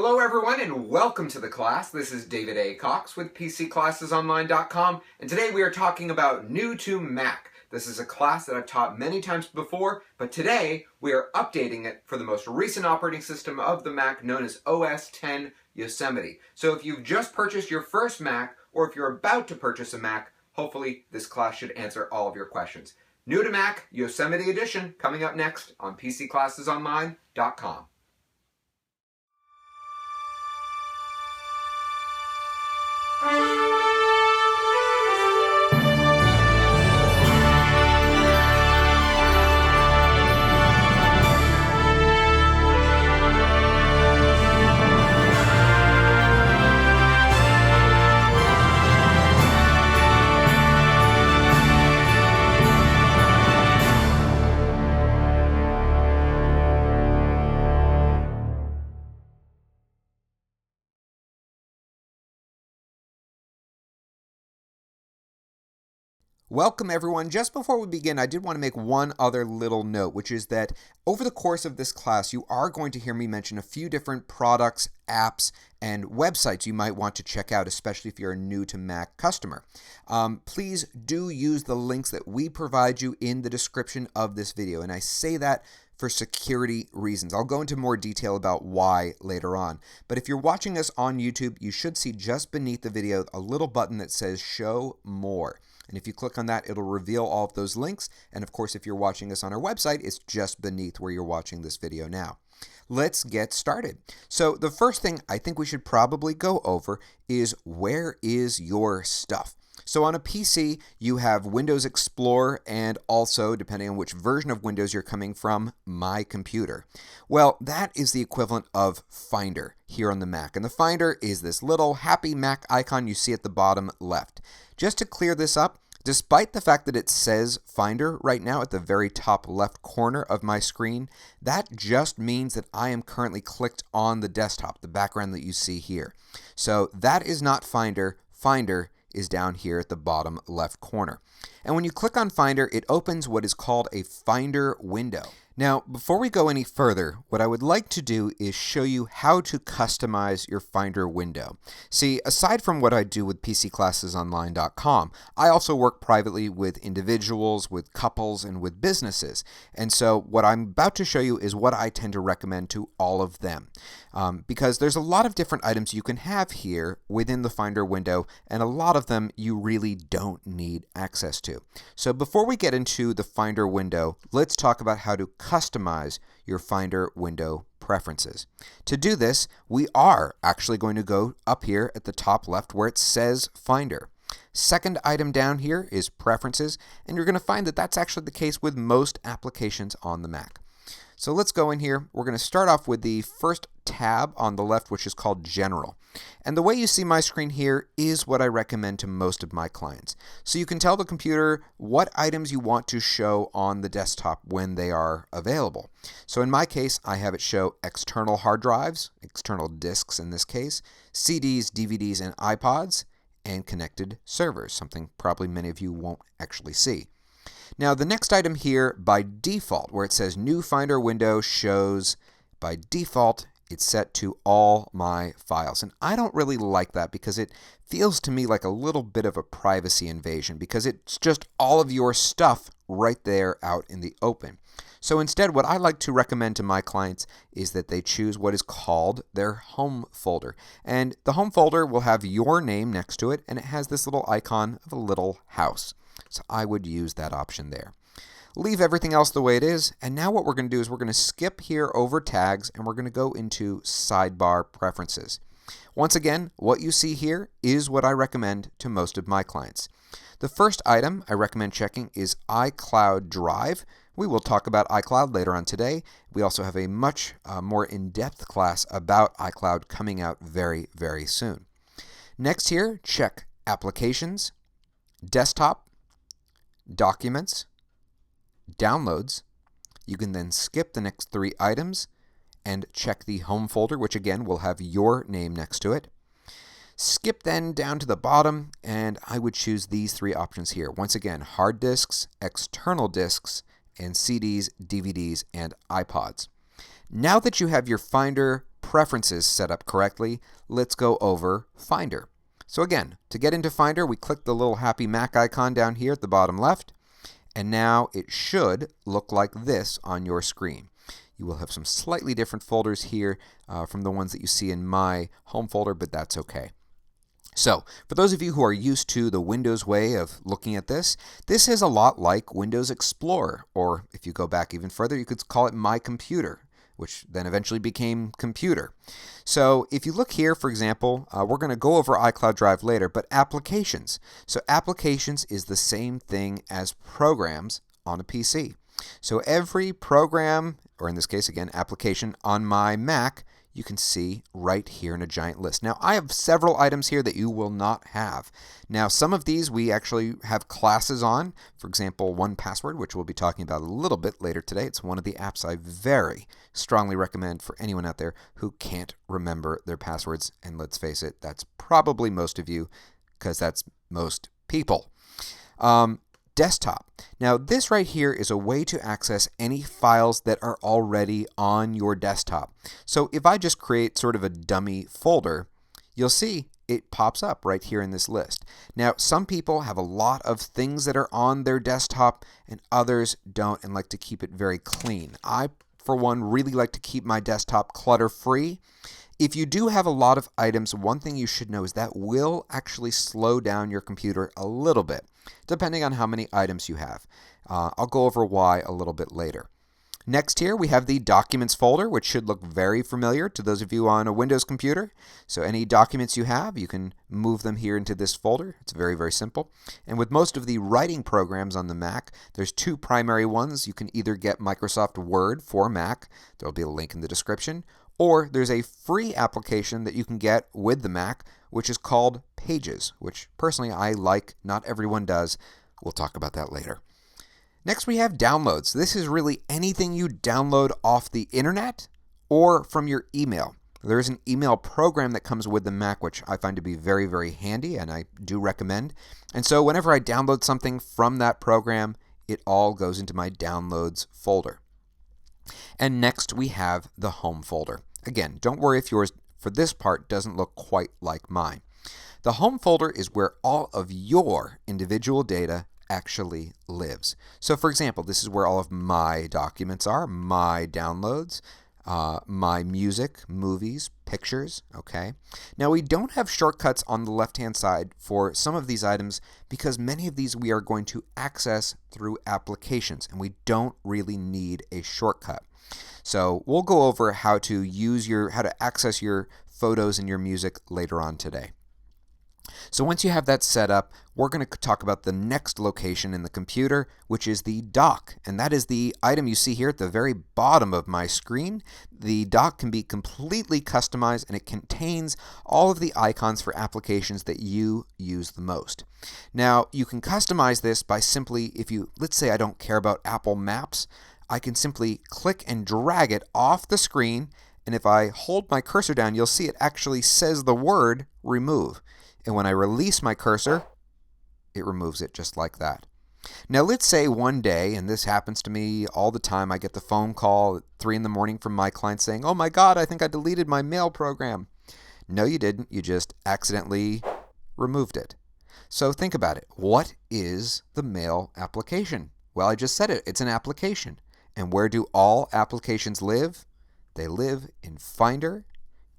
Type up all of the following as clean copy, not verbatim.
Hello everyone and welcome to the class. This is David A. Cox with PCClassesOnline.com, and today we are talking about New to Mac. This is a class that I've taught many times before, but today we are updating it for the most recent operating system of the Mac known as OS X Yosemite. So if you've just purchased your first Mac, or if you're about to purchase a Mac, hopefully this class should answer all of your questions. New to Mac, Yosemite Edition, coming up next on PCClassesOnline.com. Welcome everyone. Just before we begin, I did want to make one other little note, which is that over the course of this class, you are going to hear me mention a few different products, apps, and websites you might want to check out, especially if you're a new to Mac customer. Please do use the links that we provide you in the description of this video, and I say that for security reasons. I'll go into more detail about why later on. But if you're watching us on YouTube, you should see just beneath the video a little button that says Show More. And if you click on that, it'll reveal all of those links. And of course, if you're watching us on our website, it's just beneath where you're watching this video now. Let's get started. So the first thing I think we should probably go over is where is your stuff? So on a PC, you have Windows Explorer and also, depending on which version of Windows you're coming from, My Computer. Well, that is the equivalent of Finder here on the Mac. And the Finder is this little happy Mac icon you see at the bottom left. Just to clear this up, despite the fact that it says Finder right now at the very top left corner of my screen, that just means that I am currently clicked on the desktop, the background that you see here. So that is not Finder. Finder is down here at the bottom left corner. And when you click on Finder, it opens what is called a Finder window. Now, before we go any further, what I would like to do is show you how to customize your Finder window. See, aside from what I do with PCClassesOnline.com, I also work privately with individuals, with couples, and with businesses. And so what I'm about to show you is what I tend to recommend to all of them. Because there's a lot of different items you can have here within the Finder window, and a lot of them you really don't need access to. So before we get into the Finder window, let's talk about how to customize your Finder window preferences. To do this, we are actually going to go up here at the top left where it says Finder. Second item down here is Preferences, and you're going to find that that's actually the case with most applications on the Mac. So let's go in here. We're going to start off with the first tab on the left, which is called General. And the way you see my screen here is what I recommend to most of my clients. So you can tell the computer what items you want to show on the desktop when they are available. So in my case, I have it show external hard drives, external disks in this case, CDs, DVDs, and iPods, and connected servers, something probably many of you won't actually see. Now the next item here by default, where it says New Finder Window, shows by default it's set to all my files. And I don't really like that because it feels to me like a little bit of a privacy invasion because it's just all of your stuff right there out in the open. So instead, what I like to recommend to my clients is that they choose what is called their home folder. And the home folder will have your name next to it, and it has this little icon of a little house. So I would use that option there. Leave everything else the way it is, and now what we're going to do is we're going to skip here over tags, and we're going to go into sidebar preferences. Once again, what you see here is what I recommend to most of my clients. The first item I recommend checking is iCloud Drive. We will talk about iCloud later on today. We also have a much more in-depth class about iCloud coming out very, very soon. Next here, check Applications, Desktop, Documents, Downloads. You can then skip the next three items and check the home folder, which again will have your name next to it. Skip then down to the bottom, and I would choose these three options here. Once again, hard disks, external disks, and CDs, DVDs, and iPods. Now that you have your Finder preferences set up correctly, let's go over Finder. So again, to get into Finder, we click the little Happy Mac icon down here at the bottom left, and now it should look like this on your screen. You will have some slightly different folders here from the ones that you see in my home folder, but that's okay. So, for those of you who are used to the Windows way of looking at this is a lot like Windows Explorer, or if you go back even further, you could call it My Computer, which then eventually became Computer. So, if you look here, for example, we're going to go over iCloud Drive later, but Applications. So, Applications is the same thing as Programs on a PC. So, every program, or in this case, again, application on my Mac, you can see right here in a giant list. Now, I have several items here that you will not have. Now, some of these we actually have classes on. For example, 1Password, which we'll be talking about a little bit later today. It's one of the apps I very strongly recommend for anyone out there who can't remember their passwords. And let's face it, that's probably most of you, because that's most people. Desktop. Now, this right here is a way to access any files that are already on your desktop. So if I just create sort of a dummy folder, you'll see it pops up right here in this list. Now, some people have a lot of things that are on their desktop and others don't and like to keep it very clean. I, for one, really like to keep my desktop clutter-free. If you do have a lot of items, one thing you should know is that will actually slow down your computer a little bit, depending on how many items you have. I'll go over why a little bit later. Next here, we have the Documents folder, which should look very familiar to those of you on a Windows computer. So any documents you have, you can move them here into this folder. It's very, very simple. And with most of the writing programs on the Mac, there's two primary ones. You can either get Microsoft Word for Mac. There'll be a link in the description. Or there's a free application that you can get with the Mac, which is called Pages, which personally I like. Not everyone does. We'll talk about that later. Next, we have downloads. This is really anything you download off the internet or from your email. There's an email program that comes with the Mac, which I find to be very, very handy, and I do recommend. And so whenever I download something from that program, it all goes into my Downloads folder. And next, we have the Home folder. Again, don't worry if yours for this part doesn't look quite like mine. The Home folder is where all of your individual data actually lives. So for example, this is where all of my documents are, my downloads, my music, movies, pictures, okay? Now we don't have shortcuts on the left-hand side for some of these items because many of these we are going to access through applications and we don't really need a shortcut. So we'll go over how to access your photos and your music later on today. So once you have that set up, we're going to talk about the next location in the computer, which is the dock. And that is the item you see here at the very bottom of my screen. The dock can be completely customized and it contains all of the icons for applications that you use the most. Now, you can customize this by simply, let's say I don't care about Apple Maps, I can simply click and drag it off the screen, and if I hold my cursor down, you'll see it actually says the word remove. And when I release my cursor, it removes it just like that. Now let's say one day, and this happens to me all the time, I get the phone call at 3 in the morning from my client saying, "Oh my God, I think I deleted my mail program." No, you didn't. You just accidentally removed it. So think about it. What is the mail application? Well, I just said it. It's an application. And where do all applications live? They live in Finder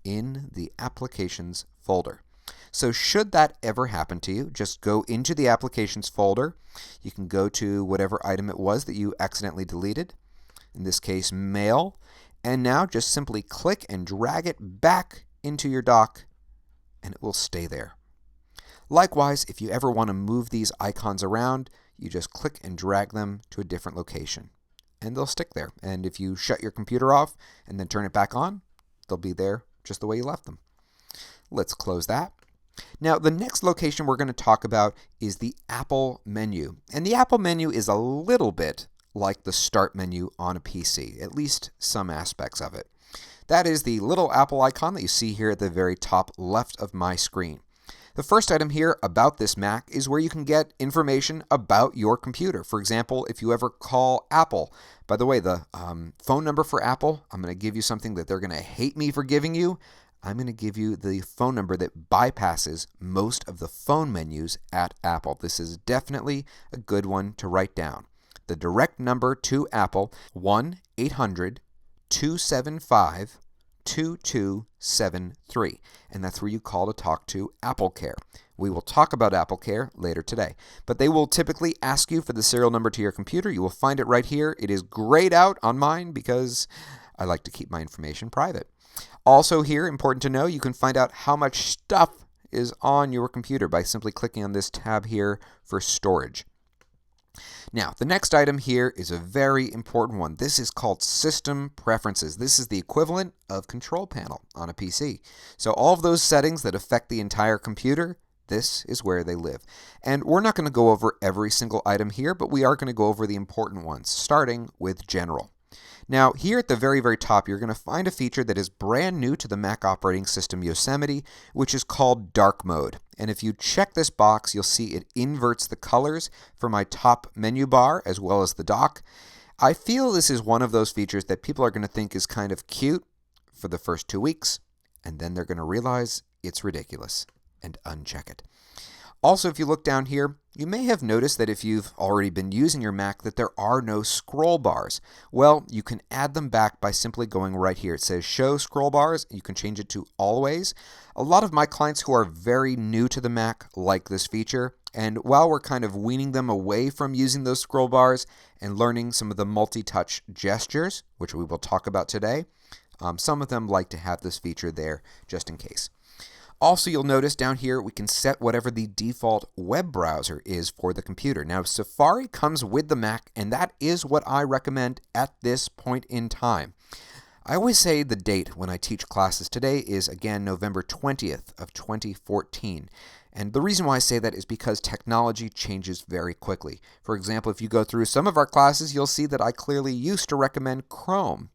in the Applications folder. So should that ever happen to you, just go into the Applications folder. You can go to whatever item it was that you accidentally deleted, in this case, Mail, and now just simply click and drag it back into your dock, and it will stay there. Likewise, if you ever want to move these icons around, you just click and drag them to a different location, and they'll stick there. And if you shut your computer off and then turn it back on, they'll be there just the way you left them. Let's close that. Now, the next location we're going to talk about is the Apple menu. And the Apple menu is a little bit like the Start menu on a PC, at least some aspects of it. That is the little Apple icon that you see here at the very top left of my screen. The first item here about this Mac is where you can get information about your computer. For example, if you ever call Apple. By the way, the phone number for Apple, I'm going to give you something that they're going to hate me for giving you. I'm going to give you the phone number that bypasses most of the phone menus at Apple. This is definitely a good one to write down. The direct number to Apple, 1-800-275-2273. And that's where you call to talk to AppleCare. We will talk about AppleCare later today. But they will typically ask you for the serial number to your computer. You will find it right here. It is grayed out on mine because I like to keep my information private. Also here, important to know, you can find out how much stuff is on your computer by simply clicking on this tab here for storage. Now, the next item here is a very important one. This is called System Preferences. This is the equivalent of Control Panel on a PC. So all of those settings that affect the entire computer, this is where they live. And we're not going to go over every single item here, but we are going to go over the important ones, starting with General. Now, here at the very, very top, you're going to find a feature that is brand new to the Mac operating system Yosemite, which is called Dark Mode. And if you check this box, you'll see it inverts the colors for my top menu bar as well as the dock. I feel this is one of those features that people are going to think is kind of cute for the first 2 weeks, and then they're going to realize it's ridiculous and uncheck it. Also, if you look down here, you may have noticed that if you've already been using your Mac that there are no scroll bars. Well, you can add them back by simply going right here. It says show scroll bars. You can change it to always. A lot of my clients who are very new to the Mac like this feature, and while we're kind of weaning them away from using those scroll bars and learning some of the multi-touch gestures, which we will talk about today, some of them like to have this feature there just in case. Also, you'll notice down here we can set whatever the default web browser is for the computer. Now, Safari comes with the Mac, and that is what I recommend at this point in time. I always say the date when I teach classes. Today is, again, November 20th of 2014. And the reason why I say that is because technology changes very quickly. For example, if you go through some of our classes, you'll see that I clearly used to recommend Chrome,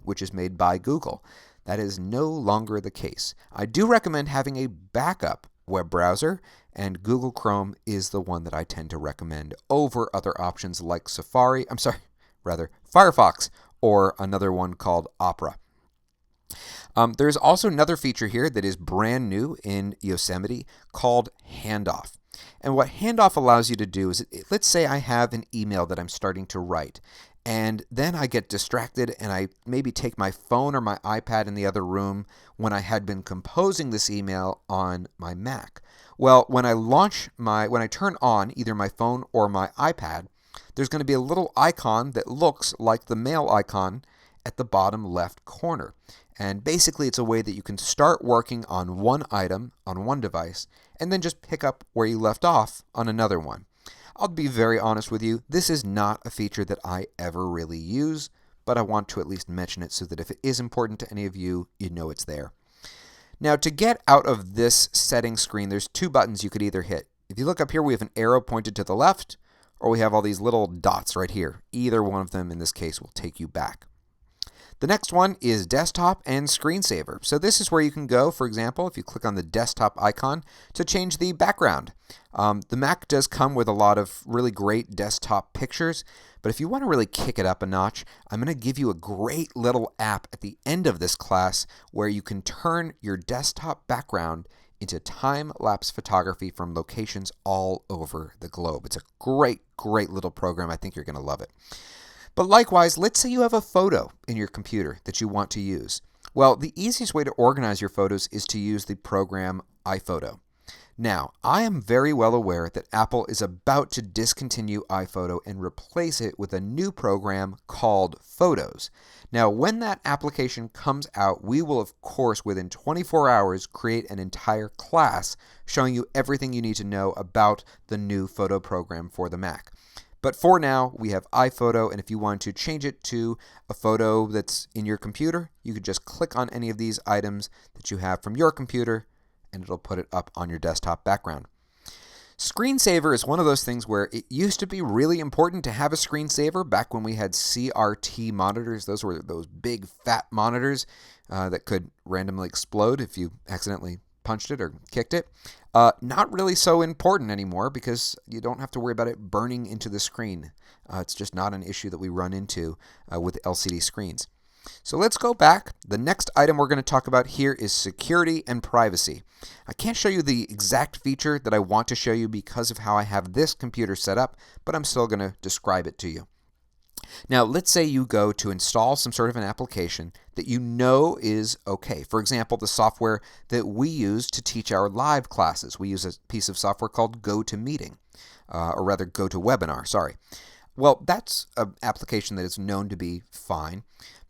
which is made by Google. That is no longer the case. I do recommend having a backup web browser, and Google Chrome is the one that I tend to recommend over other options like Firefox, or another one called Opera. There's also another feature here that is brand new in Yosemite called Handoff. And what Handoff allows you to do is, let's say I have an email that I'm starting to write, and then I get distracted and I maybe take my phone or my iPad in the other room when I had been composing this email on my Mac. Well, when I turn on either my phone or my iPad, there's going to be a little icon that looks like the mail icon at the bottom left corner. And basically it's a way that you can start working on one item on one device and then just pick up where you left off on another one. I'll be very honest with you, this is not a feature that I ever really use, but I want to at least mention it so that if it is important to any of you, you know it's there. Now, to get out of this settings screen, there's two buttons you could either hit. If you look up here, we have an arrow pointed to the left, or we have all these little dots right here. Either one of them, in this case, will take you back. The next one is desktop and screensaver. So this is where you can go, for example, if you click on the desktop icon to change the background. The Mac does come with a lot of really great desktop pictures, but if you want to really kick it up a notch, I'm going to give you a great little app at the end of this class where you can turn your desktop background into time-lapse photography from locations all over the globe. It's a great, great little program. I think you're going to love it. But likewise, let's say you have a photo in your computer that you want to use. Well, the easiest way to organize your photos is to use the program iPhoto. Now, I am very well aware that Apple is about to discontinue iPhoto and replace it with a new program called Photos. Now, when that application comes out, we will, of course, within 24 hours, create an entire class showing you everything you need to know about the new photo program for the Mac. But for now, we have iPhoto, and if you want to change it to a photo that's in your computer, you could just click on any of these items that you have from your computer, and it'll put it up on your desktop background. Screensaver is one of those things where it used to be really important to have a screensaver back when we had CRT monitors. Those were those big, fat monitors that could randomly explode if you accidentally punched it or kicked it. Not really so important anymore because you don't have to worry about it burning into the screen. It's just not an issue that we run into with LCD screens. So let's go back. The next item we're going to talk about here is security and privacy. I can't show you the exact feature that I want to show you because of how I have this computer set up, but I'm still going to describe it to you. Now, let's say you go to install some sort of an application that you know is okay. For example, the software that we use to teach our live classes. We use a piece of software called GoToMeeting, or rather GoToWebinar, sorry. Well, that's an application that is known to be fine,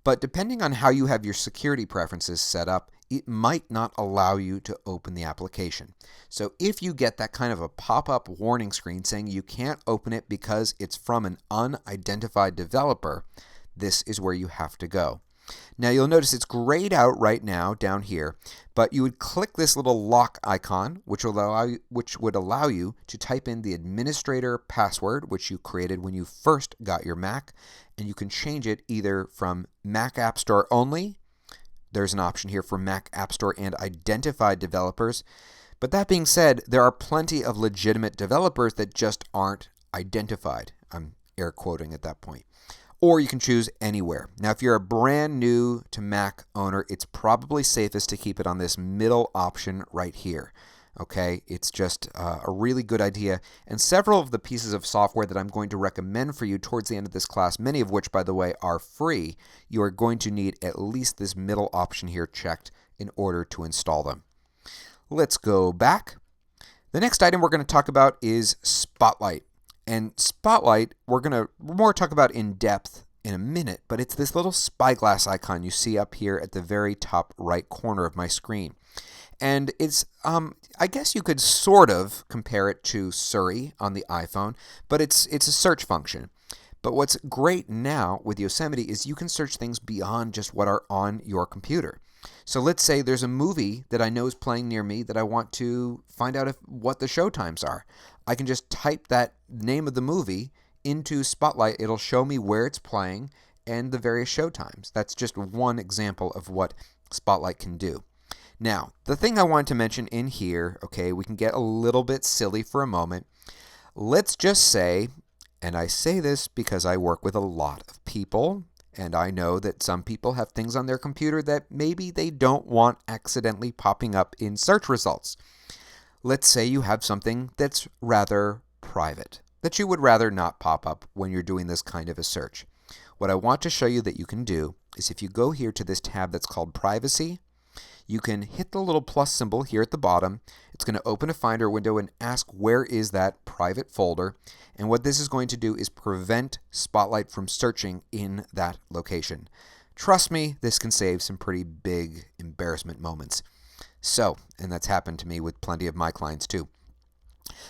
but depending on how you have your security preferences set up, it might not allow you to open the application. So if you get that kind of a pop-up warning screen saying you can't open it because it's from an unidentified developer, this is where you have to go. Now you'll notice it's grayed out right now down here, but you would click this little lock icon, which would allow you to type in the administrator password, which you created when you first got your Mac, and you can change it either from Mac App Store only. There's an option here for Mac App Store and identified developers. But that being said, there are plenty of legitimate developers that just aren't identified. I'm air quoting at that point. Or you can choose anywhere. Now, if you're a brand new to Mac owner, it's probably safest to keep it on this middle option right here. Okay, it's just a really good idea. And several of the pieces of software that I'm going to recommend for you towards the end of this class, many of which, by the way, are free, you are going to need at least this middle option here checked in order to install them. Let's go back. The next item we're going to talk about is Spotlight. And Spotlight, we're more talk about in depth in a minute, but it's this little spyglass icon you see up here at the very top right corner of my screen. And it's, I guess you could sort of compare it to Siri on the iPhone, but it's a search function. But what's great now with Yosemite is you can search things beyond just what are on your computer. So let's say there's a movie that I know is playing near me that I want to find out what the show times are. I can just type that name of the movie into Spotlight. It'll show me where it's playing and the various show times. That's just one example of what Spotlight can do. Now, the thing I wanted to mention in here, okay, we can get a little bit silly for a moment. Let's just say, and I say this because I work with a lot of people, and I know that some people have things on their computer that maybe they don't want accidentally popping up in search results. Let's say you have something that's rather private, that you would rather not pop up when you're doing this kind of a search. What I want to show you that you can do is if you go here to this tab that's called Privacy, you can hit the little plus symbol here at the bottom. It's going to open a Finder window and ask where is that private folder. And what this is going to do is prevent Spotlight from searching in that location. Trust me, this can save some pretty big embarrassment moments. So, and that's happened to me with plenty of my clients too.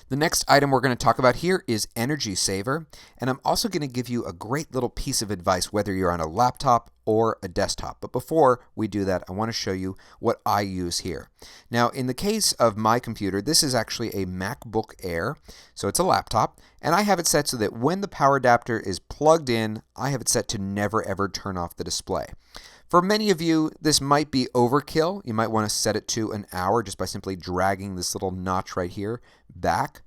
The next item we're going to talk about here is Energy Saver, and I'm also going to give you a great little piece of advice whether you're on a laptop or a desktop. But before we do that, I want to show you what I use here. Now, in the case of my computer, this is actually a MacBook Air, so it's a laptop, and I have it set so that when the power adapter is plugged in, I have it set to never ever turn off the display. For many of you, this might be overkill. You might want to set it to an hour just by simply dragging this little notch right here back.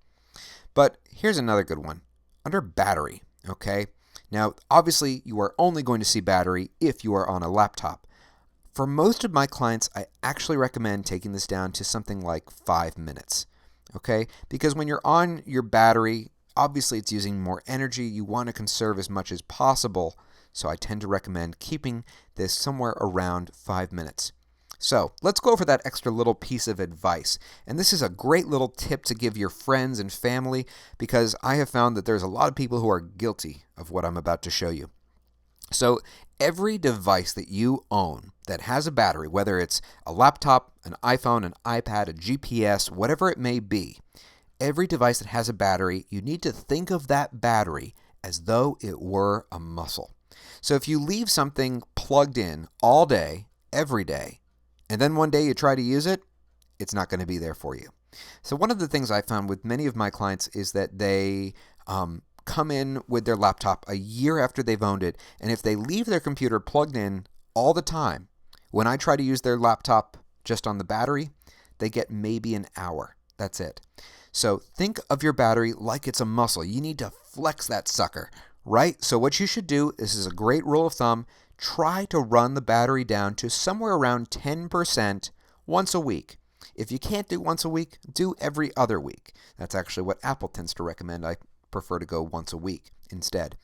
But here's another good one. Under battery, okay? Now, obviously, you are only going to see battery if you are on a laptop. For most of my clients, I actually recommend taking this down to something like 5 minutes, okay? Because when you're on your battery, obviously it's using more energy. You want to conserve as much as possible. So I tend to recommend keeping this somewhere around 5 minutes. So let's go over that extra little piece of advice. And this is a great little tip to give your friends and family because I have found that there's a lot of people who are guilty of what I'm about to show you. So every device that you own that has a battery, whether it's a laptop, an iPhone, an iPad, a GPS, whatever it may be, every device that has a battery, you need to think of that battery as though it were a muscle. So if you leave something plugged in all day, every day, and then one day you try to use it, it's not going to be there for you. So one of the things I found with many of my clients is that they come in with their laptop a year after they've owned it, and if they leave their computer plugged in all the time, when I try to use their laptop just on the battery, they get maybe an hour. That's it. So think of your battery like it's a muscle. You need to flex that sucker, right? So what you should do, this is a great rule of thumb, try to run the battery down to somewhere around 10% once a week. If you can't do once a week, do every other week. That's actually what Apple tends to recommend. I prefer to go once a week instead.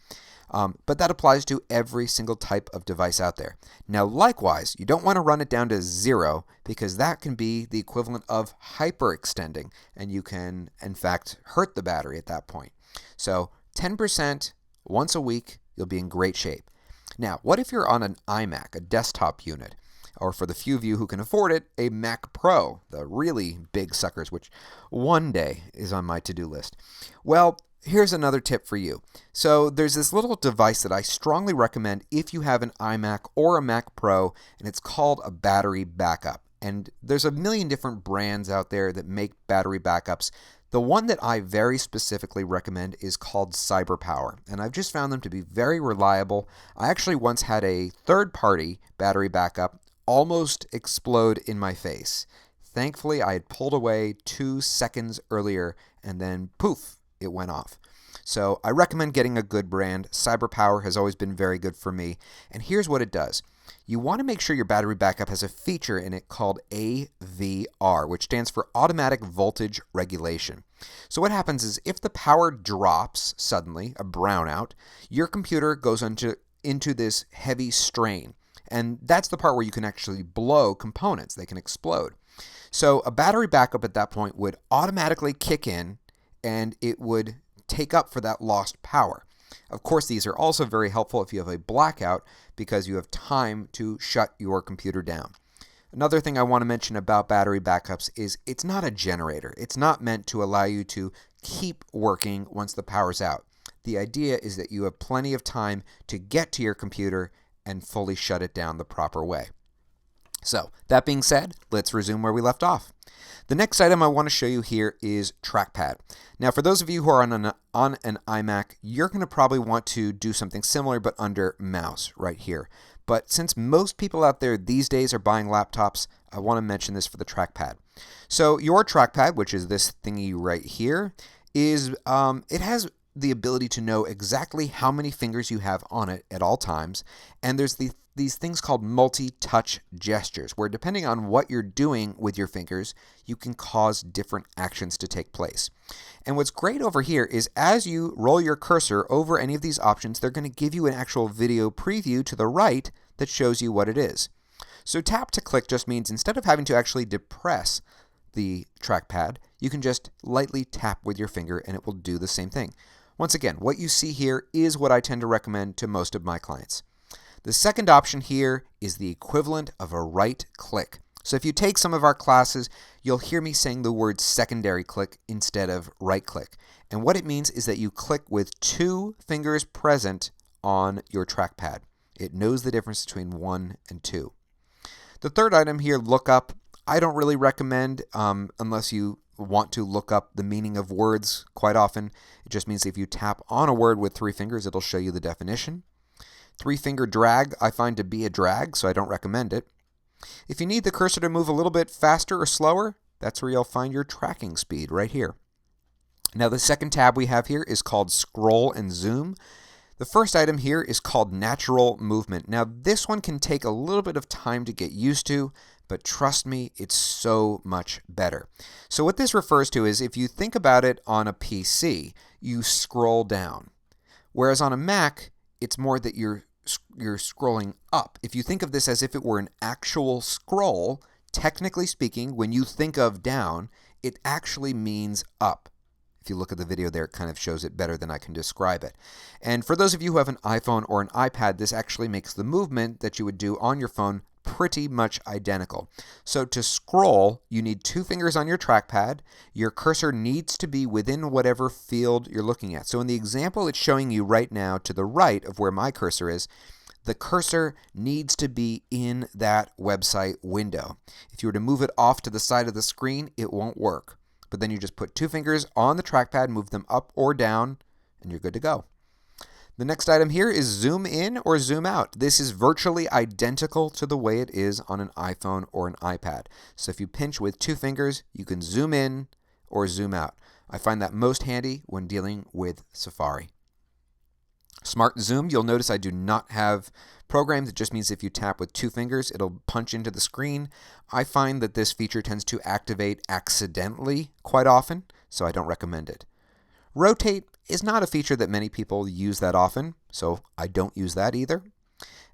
But that applies to every single type of device out there. Now, likewise, you don't want to run it down to 0 because that can be the equivalent of hyperextending, and you can, in fact, hurt the battery at that point. So 10% once a week, you'll be in great shape. Now, what if you're on an iMac, a desktop unit, or for the few of you who can afford it, a Mac Pro, the really big suckers, which one day is on my to-do list? Well, here's another tip for you. So there's this little device that I strongly recommend if you have an iMac or a Mac Pro, and it's called a battery backup. And there's a million different brands out there that make battery backups. The one that I very specifically recommend is called CyberPower, and I've just found them to be very reliable. I actually once had a third-party battery backup almost explode in my face. Thankfully, I had pulled away 2 seconds earlier, and then poof, it went off. So I recommend getting a good brand. CyberPower has always been very good for me. And here's what it does. You want to make sure your battery backup has a feature in it called AVR, which stands for Automatic Voltage Regulation. So what happens is if the power drops suddenly, a brownout, your computer goes into this heavy strain. And that's the part where you can actually blow components. They can explode. So a battery backup at that point would automatically kick in, and it would take up for that lost power. Of course, these are also very helpful if you have a blackout because you have time to shut your computer down. Another thing I want to mention about battery backups is it's not a generator. It's not meant to allow you to keep working once the power's out. The idea is that you have plenty of time to get to your computer and fully shut it down the proper way. So, that being said, let's resume where we left off. The next item I want to show you here is Trackpad. Now, for those of you who are on an iMac, you're going to probably want to do something similar but under mouse right here. But since most people out there these days are buying laptops, I want to mention this for the Trackpad. So your Trackpad, which is this thingy right here, it has the ability to know exactly how many fingers you have on it at all times, and there's these things called multi-touch gestures, where depending on what you're doing with your fingers, you can cause different actions to take place. And what's great over here is as you roll your cursor over any of these options, they're going to give you an actual video preview to the right that shows you what it is. So tap to click just means instead of having to actually depress the trackpad, you can just lightly tap with your finger and it will do the same thing. Once again, what you see here is what I tend to recommend to most of my clients. The second option here is the equivalent of a right click. So if you take some of our classes, you'll hear me saying the word secondary click instead of right click. And what it means is that you click with 2 fingers present on your trackpad. It knows the difference between 1 and 2. The third item here, lookup, I don't really recommend unless you want to look up the meaning of words quite often. It just means if you tap on a word with 3 fingers, it'll show you the definition. 3-finger drag I find to be a drag, so I don't recommend it. If you need the cursor to move a little bit faster or slower, that's where you'll find your tracking speed right here. Now the second tab we have here is called Scroll and Zoom. The first item here is called Natural Movement. Now this one can take a little bit of time to get used to, but trust me, it's so much better. So what this refers to is if you think about it on a PC, you scroll down. Whereas on a Mac, it's more that you're scrolling up. If you think of this as if it were an actual scroll, technically speaking, when you think of down, it actually means up. If you look at the video there, it kind of shows it better than I can describe it. And for those of you who have an iPhone or an iPad, this actually makes the movement that you would do on your phone pretty much identical. So to scroll, you need 2 fingers on your trackpad. Your cursor needs to be within whatever field you're looking at. So in the example it's showing you right now to the right of where my cursor is, the cursor needs to be in that website window. If you were to move it off to the side of the screen, it won't work. But then you just put 2 fingers on the trackpad, move them up or down, and you're good to go. The next item here is zoom in or zoom out. This is virtually identical to the way it is on an iPhone or an iPad. So if you pinch with 2 fingers, you can zoom in or zoom out. I find that most handy when dealing with Safari. Smart Zoom, you'll notice I do not have programs. It just means if you tap with 2 fingers, it'll punch into the screen. I find that this feature tends to activate accidentally quite often, so I don't recommend it. Rotate is not a feature that many people use that often, so I don't use that either.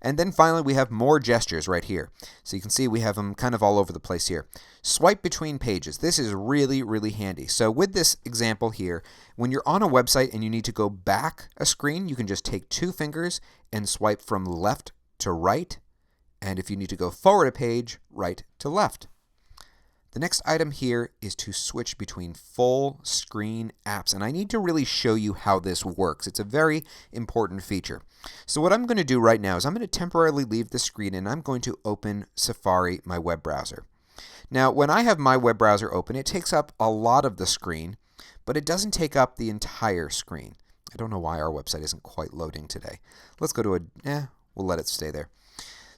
And then finally, we have more gestures right here. So you can see we have them kind of all over the place here. Swipe between pages. This is really, really handy. So with this example here, when you're on a website and you need to go back a screen, you can just take 2 fingers and swipe from left to right. And if you need to go forward a page, right to left. The next item here is to switch between full screen apps, and I need to really show you how this works. It's a very important feature. So what I'm going to do right now is I'm going to temporarily leave the screen and I'm going to open Safari, my web browser. Now, when I have my web browser open, it takes up a lot of the screen, but it doesn't take up the entire screen. I don't know why our website isn't quite loading today. Let's go to we'll let it stay there.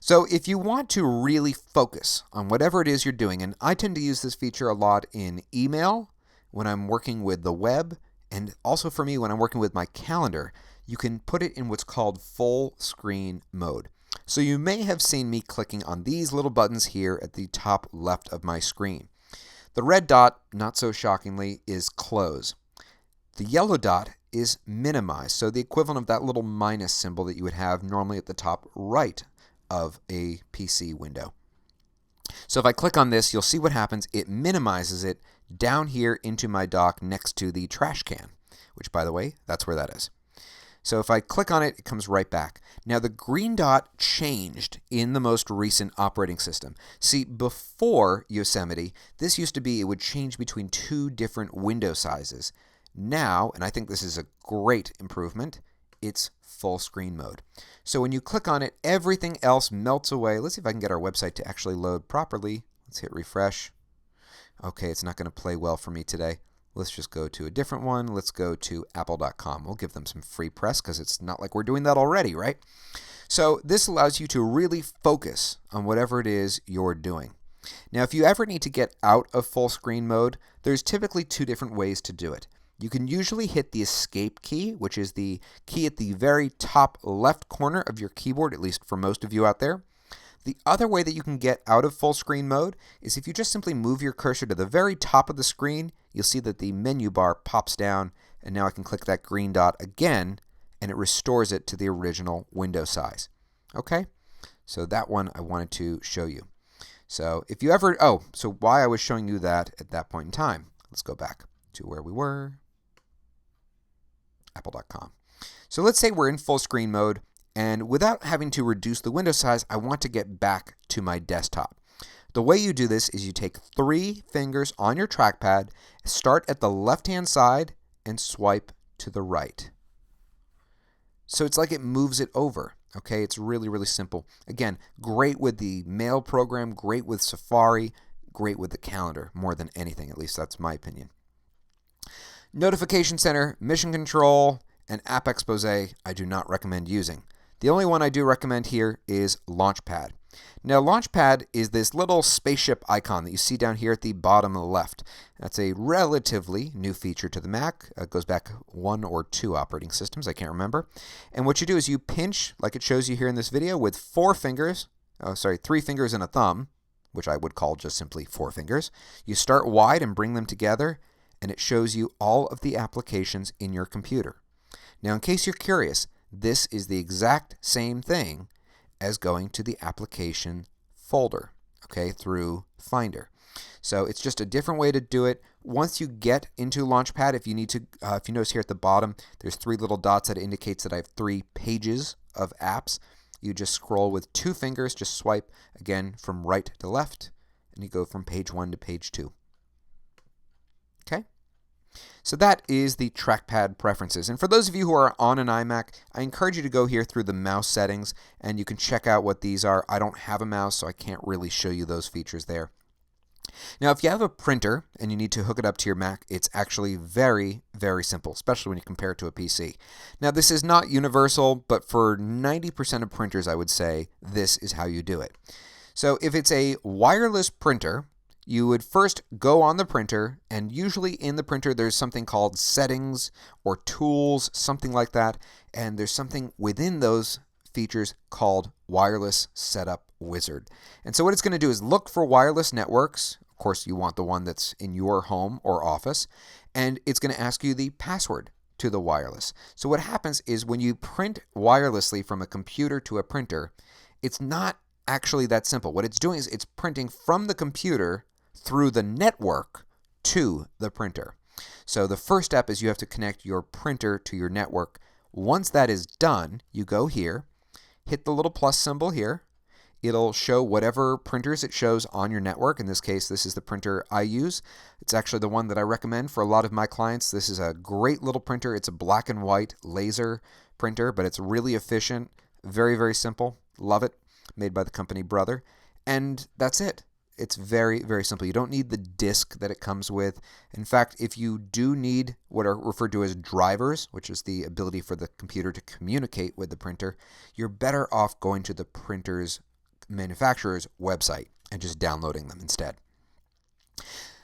So if you want to really focus on whatever it is you're doing, and I tend to use this feature a lot in email when I'm working with the web, and also for me when I'm working with my calendar, you can put it in what's called full screen mode. So you may have seen me clicking on these little buttons here at the top left of my screen. The red dot, not so shockingly, is close. The yellow dot is minimize, so the equivalent of that little minus symbol that you would have normally at the top right of a PC window. So if I click on this, you'll see what happens. It minimizes it down here into my dock next to the trash can, which, by the way, that's where that is. So if I click on it, it comes right back. Now the green dot changed in the most recent operating system. See, before Yosemite, this used to be it would change between 2 different window sizes. Now, and I think this is a great improvement, it's full screen mode. So when you click on it, everything else melts away. Let's see if I can get our website to actually load properly. Let's hit refresh. Okay, it's not going to play well for me today. Let's just go to a different one. Let's go to apple.com. We'll give them some free press because it's not like we're doing that already, right? So this allows you to really focus on whatever it is you're doing. Now, if you ever need to get out of full screen mode, there's typically 2 different ways to do it. You can usually hit the escape key, which is the key at the very top left corner of your keyboard, at least for most of you out there. The other way that you can get out of full screen mode is if you just simply move your cursor to the very top of the screen, you'll see that the menu bar pops down, and now I can click that green dot again, and it restores it to the original window size. Okay? So that one I wanted to show you. So if you ever, so why I was showing you that at that point in time. Let's go back to where we were. Apple.com. So let's say we're in full screen mode, and without having to reduce the window size, I want to get back to my desktop. The way you do this is you take 3 fingers on your trackpad, start at the left-hand side, and swipe to the right. So it's like it moves it over. Okay, it's really, really simple. Again, great with the mail program, great with Safari, great with the calendar, more than anything, at least that's my opinion. Notification Center, Mission Control, and App Expose I do not recommend using. The only one I do recommend here is Launchpad. Now Launchpad is this little spaceship icon that you see down here at the bottom left. That's a relatively new feature to the Mac. It goes back 1 or 2 operating systems, I can't remember. And what you do is you pinch, like it shows you here in this video, with 3 fingers and a thumb, which I would call just simply 4 fingers. You start wide and bring them together, and it shows you all of the applications in your computer. Now, in case you're curious, this is the exact same thing as going to the application folder, okay, through Finder. So it's just a different way to do it. Once you get into Launchpad, if you notice here at the bottom, there's 3 little dots that indicates that I have 3 pages of apps. You just scroll with 2 fingers, just swipe again from right to left, and you go from page 1 to page 2. Okay? So that is the trackpad preferences. And for those of you who are on an iMac, I encourage you to go here through the mouse settings, and you can check out what these are. I don't have a mouse, so I can't really show you those features there. Now, if you have a printer and you need to hook it up to your Mac, it's actually very, very simple, especially when you compare it to a PC. Now, this is not universal, but for 90% of printers, I would say this is how you do it. So if it's a wireless printer, you would first go on the printer, and usually in the printer there's something called settings or tools, something like that, and there's something within those features called Wireless Setup Wizard. And so what it's going to do is look for wireless networks. Of course, you want the one that's in your home or office, and it's going to ask you the password to the wireless. So what happens is when you print wirelessly from a computer to a printer, it's not actually that simple. What it's doing is it's printing from the computer through the network to the printer. So the first step is you have to connect your printer to your network. Once that is done, you go here, hit the little plus symbol here. It'll show whatever printers it shows on your network. In this case, this is the printer I use. It's actually the one that I recommend for a lot of my clients. This is a great little printer. It's a black and white laser printer, but it's really efficient. Very, very simple. Love it. Made by the company Brother. And that's it. It's very, very simple. You don't need the disk that it comes with. In fact, if you do need what are referred to as drivers, which is the ability for the computer to communicate with the printer, you're better off going to the printer's manufacturer's website and just downloading them instead.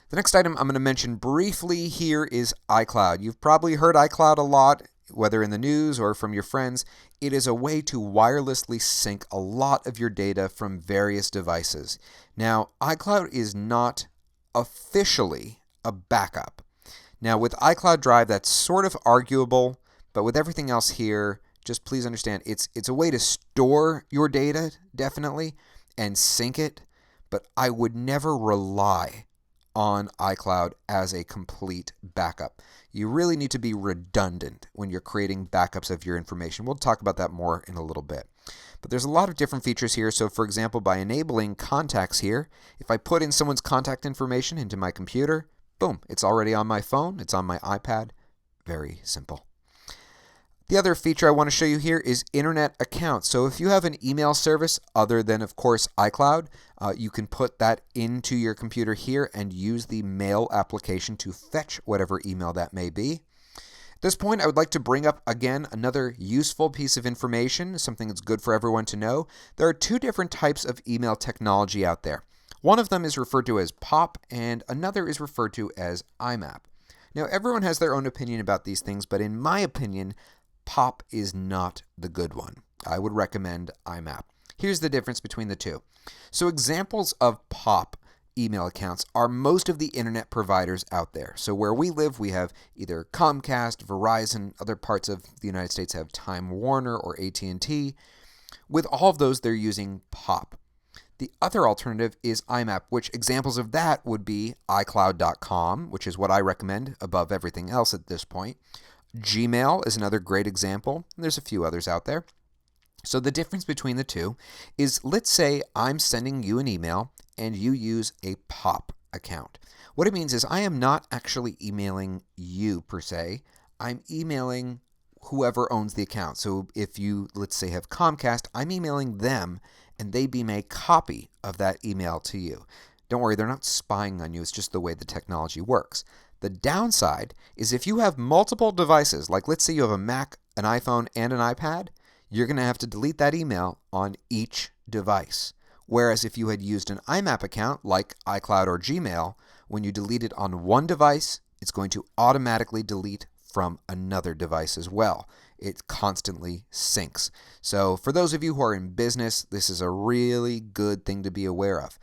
The next item I'm going to mention briefly here is iCloud. You've probably heard iCloud a lot, whether in the news or from your friends. It is a way to wirelessly sync a lot of your data from various devices. Now, iCloud is not officially a backup. Now, with iCloud Drive, that's sort of arguable, but with everything else here, just please understand, it's a way to store your data, definitely, and sync it, but I would never rely on iCloud as a complete backup. You really need to be redundant when you're creating backups of your information. We'll talk about that more in a little bit. But there's a lot of different features here. So for example, by enabling contacts here, if I put in someone's contact information into my computer, boom, it's already on my phone, it's on my iPad. Very simple. The other feature I want to show you here is internet accounts. So if you have an email service other than, of course, iCloud, you can put that into your computer here and use the mail application to fetch whatever email that may be. At this point, I would like to bring up, again, another useful piece of information, something that's good for everyone to know. There are two different types of email technology out there. One of them is referred to as POP, and another is referred to as IMAP. Now, everyone has their own opinion about these things, but in my opinion, POP is not the good one. I would recommend IMAP. Here's the difference between the two. So examples of POP email accounts are most of the internet providers out there. So where we live, we have either Comcast, Verizon, other parts of the United States have Time Warner or AT&T. With all of those, they're using POP. The other alternative is IMAP, which examples of that would be iCloud.com, which is what I recommend above everything else at this point. Gmail is another great example, and there's a few others out there. So the difference between the two is, let's say I'm sending you an email and you use a POP account. What it means is I am not actually emailing you per se. I'm emailing whoever owns the account. So if you, let's say, have Comcast, I'm emailing them and they beam a copy of that email to you. Don't worry, they're not spying on you. It's just the way the technology works. The downside is if you have multiple devices, like let's say you have a Mac, an iPhone, and an iPad, you're going to have to delete that email on each device. Whereas if you had used an IMAP account like iCloud or Gmail, when you delete it on one device, it's going to automatically delete from another device as well. It constantly syncs. So for those of you who are in business, this is a really good thing to be aware of.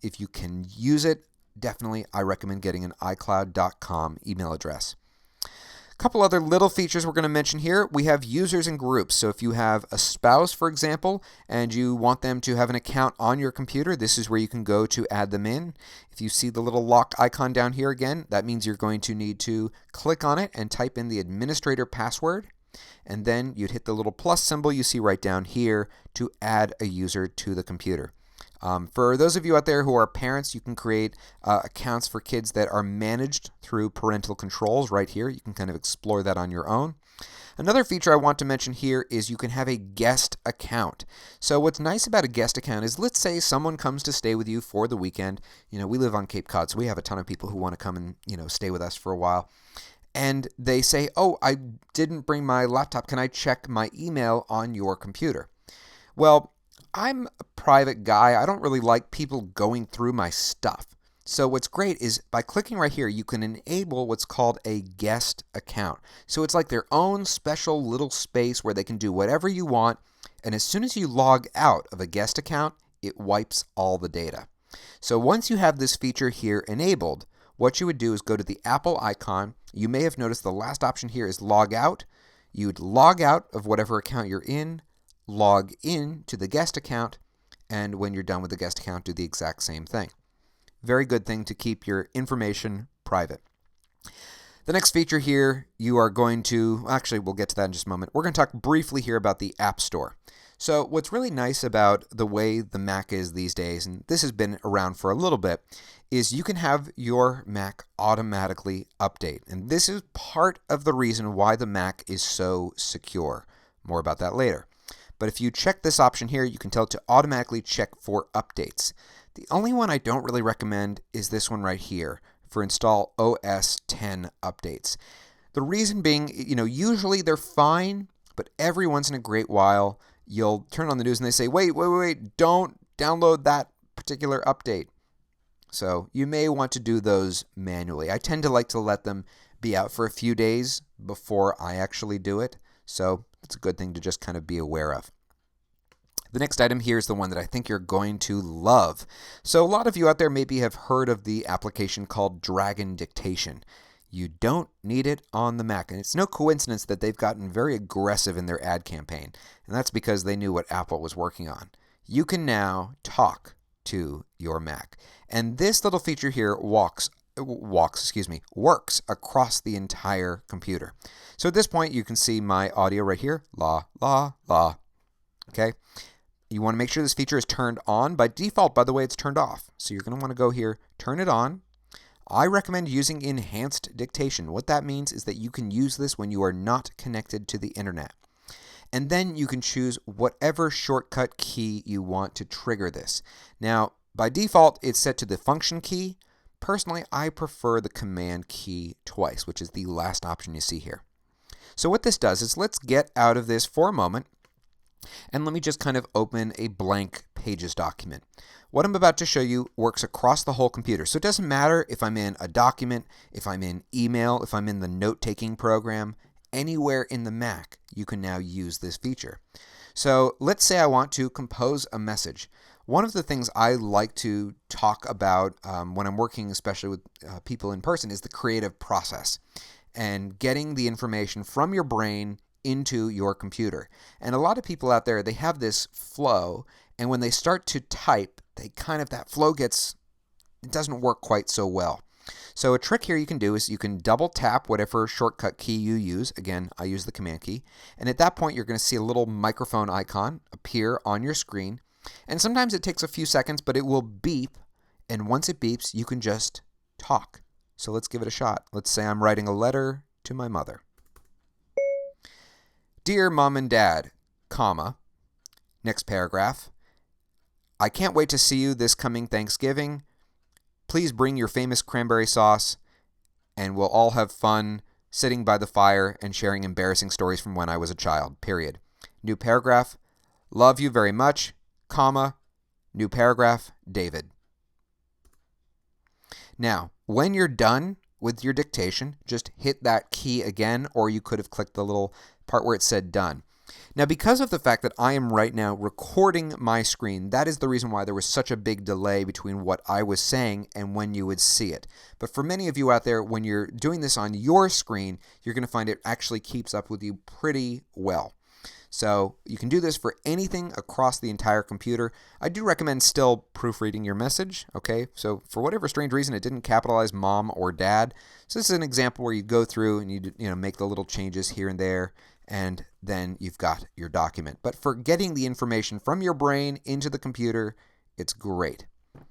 If you can use it, definitely I recommend getting an iCloud.com email address. A couple other little features we're going to mention here. We have users and groups. So if you have a spouse, for example, and you want them to have an account on your computer, this is where you can go to add them in. If you see the little lock icon down here again, that means you're going to need to click on it and type in the administrator password. And then you'd hit the little plus symbol you see right down here to add a user to the computer. For those of you out there who are parents, you can create accounts for kids that are managed through parental controls right here. You can kind of explore that on your own. Another feature I want to mention here is you can have a guest account. So what's nice about a guest account is, let's say someone comes to stay with you for the weekend. We live on Cape Cod, so we have a ton of people who want to come and, stay with us for a while. And they say, oh, I didn't bring my laptop. Can I check my email on your computer? Well, I'm a private guy. I don't really like people going through my stuff. So what's great is by clicking right here, you can enable what's called a guest account. So it's like their own special little space where they can do whatever you want. And as soon as you log out of a guest account, it wipes all the data. So once you have this feature here enabled, what you would do is go to the Apple icon. You may have noticed the last option here is log out. You would log out of whatever account you're in, log in to the guest account, and when you're done with the guest account, do the exact same thing. Very good thing to keep your information private. The next feature here, you are going to, actually we'll get to that in just a moment. We're going to talk briefly here about the App Store. So what's really nice about the way the Mac is these days, and this has been around for a little bit, is you can have your Mac automatically update. And this is part of the reason why the Mac is so secure. More about that later. But if you check this option here, you can tell it to automatically check for updates. The only one I don't really recommend is this one right here for install OS 10 updates. The reason being, usually they're fine, but every once in a great while, you'll turn on the news and they say, wait, don't download that particular update. So you may want to do those manually. I tend to like to let them be out for a few days before I actually do it. So it's a good thing to just kind of be aware of. The next item here is the one that I think you're going to love. So a lot of you out there maybe have heard of the application called Dragon Dictation. You don't need it on the Mac, and it's no coincidence that they've gotten very aggressive in their ad campaign, and that's because they knew what Apple was working on. You can now talk to your Mac, and this little feature here works across the entire computer. So at this point, you can see my audio right here, la, la, la, okay? You want to make sure this feature is turned on. By default, by the way, it's turned off. So you're going to want to go here, turn it on. I recommend using enhanced dictation. What that means is that you can use this when you are not connected to the internet. And then you can choose whatever shortcut key you want to trigger this. Now, by default, it's set to the function key. Personally, I prefer the command key twice, which is the last option you see here. So what this does is, let's get out of this for a moment. And let me just kind of open a blank Pages document. What I'm about to show you works across the whole computer. So it doesn't matter if I'm in a document, if I'm in email, if I'm in the note-taking program, anywhere in the Mac, you can now use this feature. So let's say I want to compose a message. One of the things I like to talk about when I'm working, especially with people in person, is the creative process and getting the information from your brain into your computer. And a lot of people out there, they have this flow, and when they start to type, that flow it doesn't work quite so well. So a trick here you can do is you can double tap whatever shortcut key you use. Again, I use the command key. And at that point, you're going to see a little microphone icon appear on your screen. And sometimes it takes a few seconds, but it will beep. And once it beeps, you can just talk. So let's give it a shot. Let's say I'm writing a letter to my mother. Dear Mom and Dad, comma, next paragraph. I can't wait to see you this coming Thanksgiving. Please bring your famous cranberry sauce, and we'll all have fun sitting by the fire and sharing embarrassing stories from when I was a child, period. New paragraph. Love you very much, comma, new paragraph, David. Now, when you're done with your dictation, just hit that key again, or you could have clicked the little part where it said done. Now, because of the fact that I am right now recording my screen, that is the reason why there was such a big delay between what I was saying and when you would see it. But for many of you out there, when you're doing this on your screen, you're going to find it actually keeps up with you pretty well. So you can do this for anything across the entire computer. I do recommend still proofreading your message, okay? So for whatever strange reason, it didn't capitalize mom or dad. So this is an example where you go through and you make the little changes here and there, and then you've got your document. But for getting the information from your brain into the computer, It's great.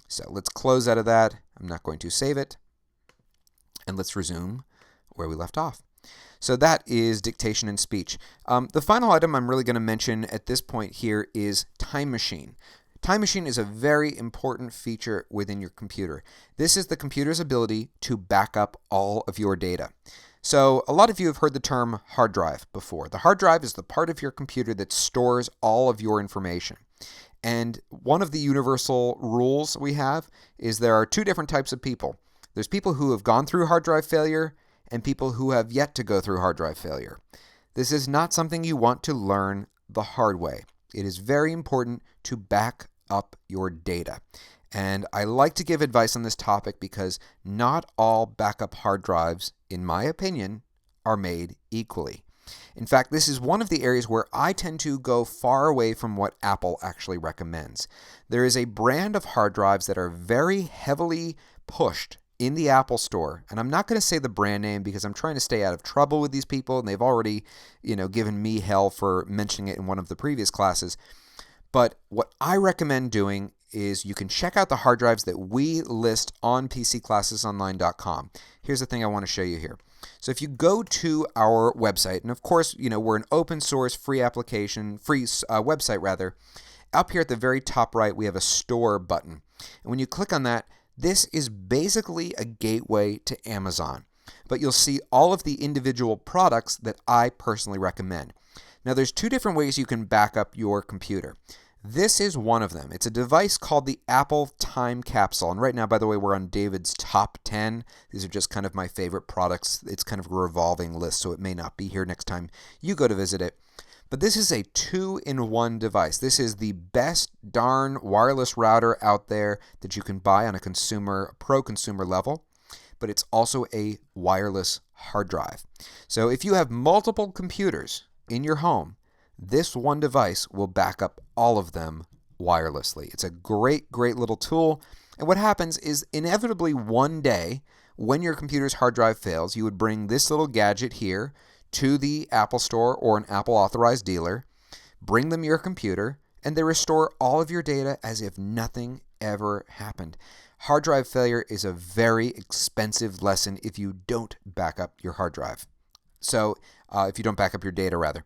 So let's close out of that. I'm not going to save it. And let's resume where we left off. So that is dictation and speech. The final item I'm really going to mention at this point here is Time Machine. Time Machine is a very important feature within your computer. This is the computer's ability to back up all of your data. So a lot of you have heard the term hard drive before. The hard drive is the part of your computer that stores all of your information. And one of the universal rules we have is there are two different types of people. There's people who have gone through hard drive failure and people who have yet to go through hard drive failure. This is not something you want to learn the hard way. It is very important to back up your data. And I like to give advice on this topic because not all backup hard drives, in my opinion, are made equally. In fact, this is one of the areas where I tend to go far away from what Apple actually recommends. There is a brand of hard drives that are very heavily pushed in the Apple Store, and I'm not going to say the brand name because I'm trying to stay out of trouble with these people, and they've already, given me hell for mentioning it in one of the previous classes. But what I recommend doing is you can check out the hard drives that we list on PCClassesOnline.com. Here's the thing I want to show you here. So if you go to our website, and of course, we're an open source free website rather. Up here at the very top right, we have a store button. And when you click on that, this is basically a gateway to Amazon. But you'll see all of the individual products that I personally recommend. Now there's two different ways you can back up your computer. This is one of them. It's a device called the Apple Time Capsule. And right now, by the way, we're on David's top 10. These are just kind of my favorite products. It's kind of a revolving list, so it may not be here next time you go to visit it. But this is a 2-in-1 device. This is the best darn wireless router out there that you can buy on a pro-consumer level. But it's also a wireless hard drive. So if you have multiple computers in your home, this one device will back up all of them wirelessly. It's a great, great little tool. And what happens is inevitably one day when your computer's hard drive fails, you would bring this little gadget here to the Apple Store or an Apple authorized dealer, bring them your computer, and they restore all of your data as if nothing ever happened. Hard drive failure is a very expensive lesson if you don't back up your hard drive. So if you don't back up your data rather.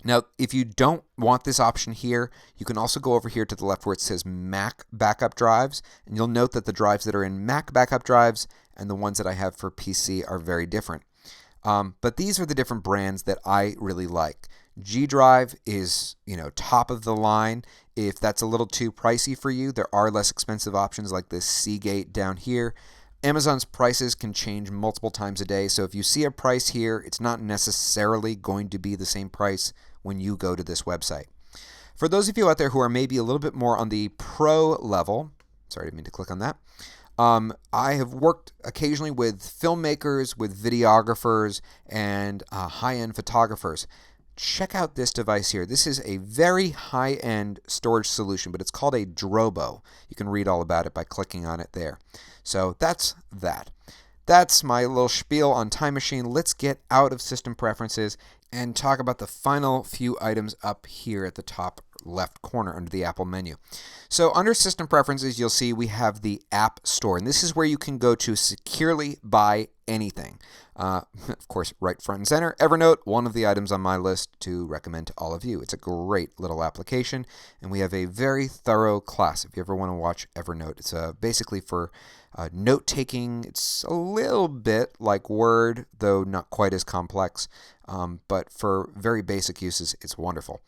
Now, if you don't want this option here, you can also go over here to the left where it says Mac backup drives, and you'll note that the drives that are in Mac backup drives and the ones that I have for PC are very different. But these are the different brands that I really like. G Drive is, top of the line. If that's a little too pricey for you, there are less expensive options like this Seagate down here. Amazon's prices can change multiple times a day, so if you see a price here, it's not necessarily going to be the same price when you go to this website. For those of you out there who are maybe a little bit more on the pro level, sorry, I didn't mean to click on that. I have worked occasionally with filmmakers, with videographers, and high-end photographers. Check out this device here. This is a very high-end storage solution, but it's called a Drobo. You can read all about it by clicking on it there. So that's that. That's my little spiel on Time Machine. Let's get out of system preferences and talk about the final few items up here at the top left corner under the Apple menu. So under System Preferences, you'll see we have the App Store, and this is where you can go to securely buy anything. Of course, right front and center, Evernote, one of the items on my list to recommend to all of you. It's a great little application, and we have a very thorough class if you ever want to watch Evernote. It's basically for note-taking. It's a little bit like Word, though not quite as complex, but for very basic uses, it's wonderful.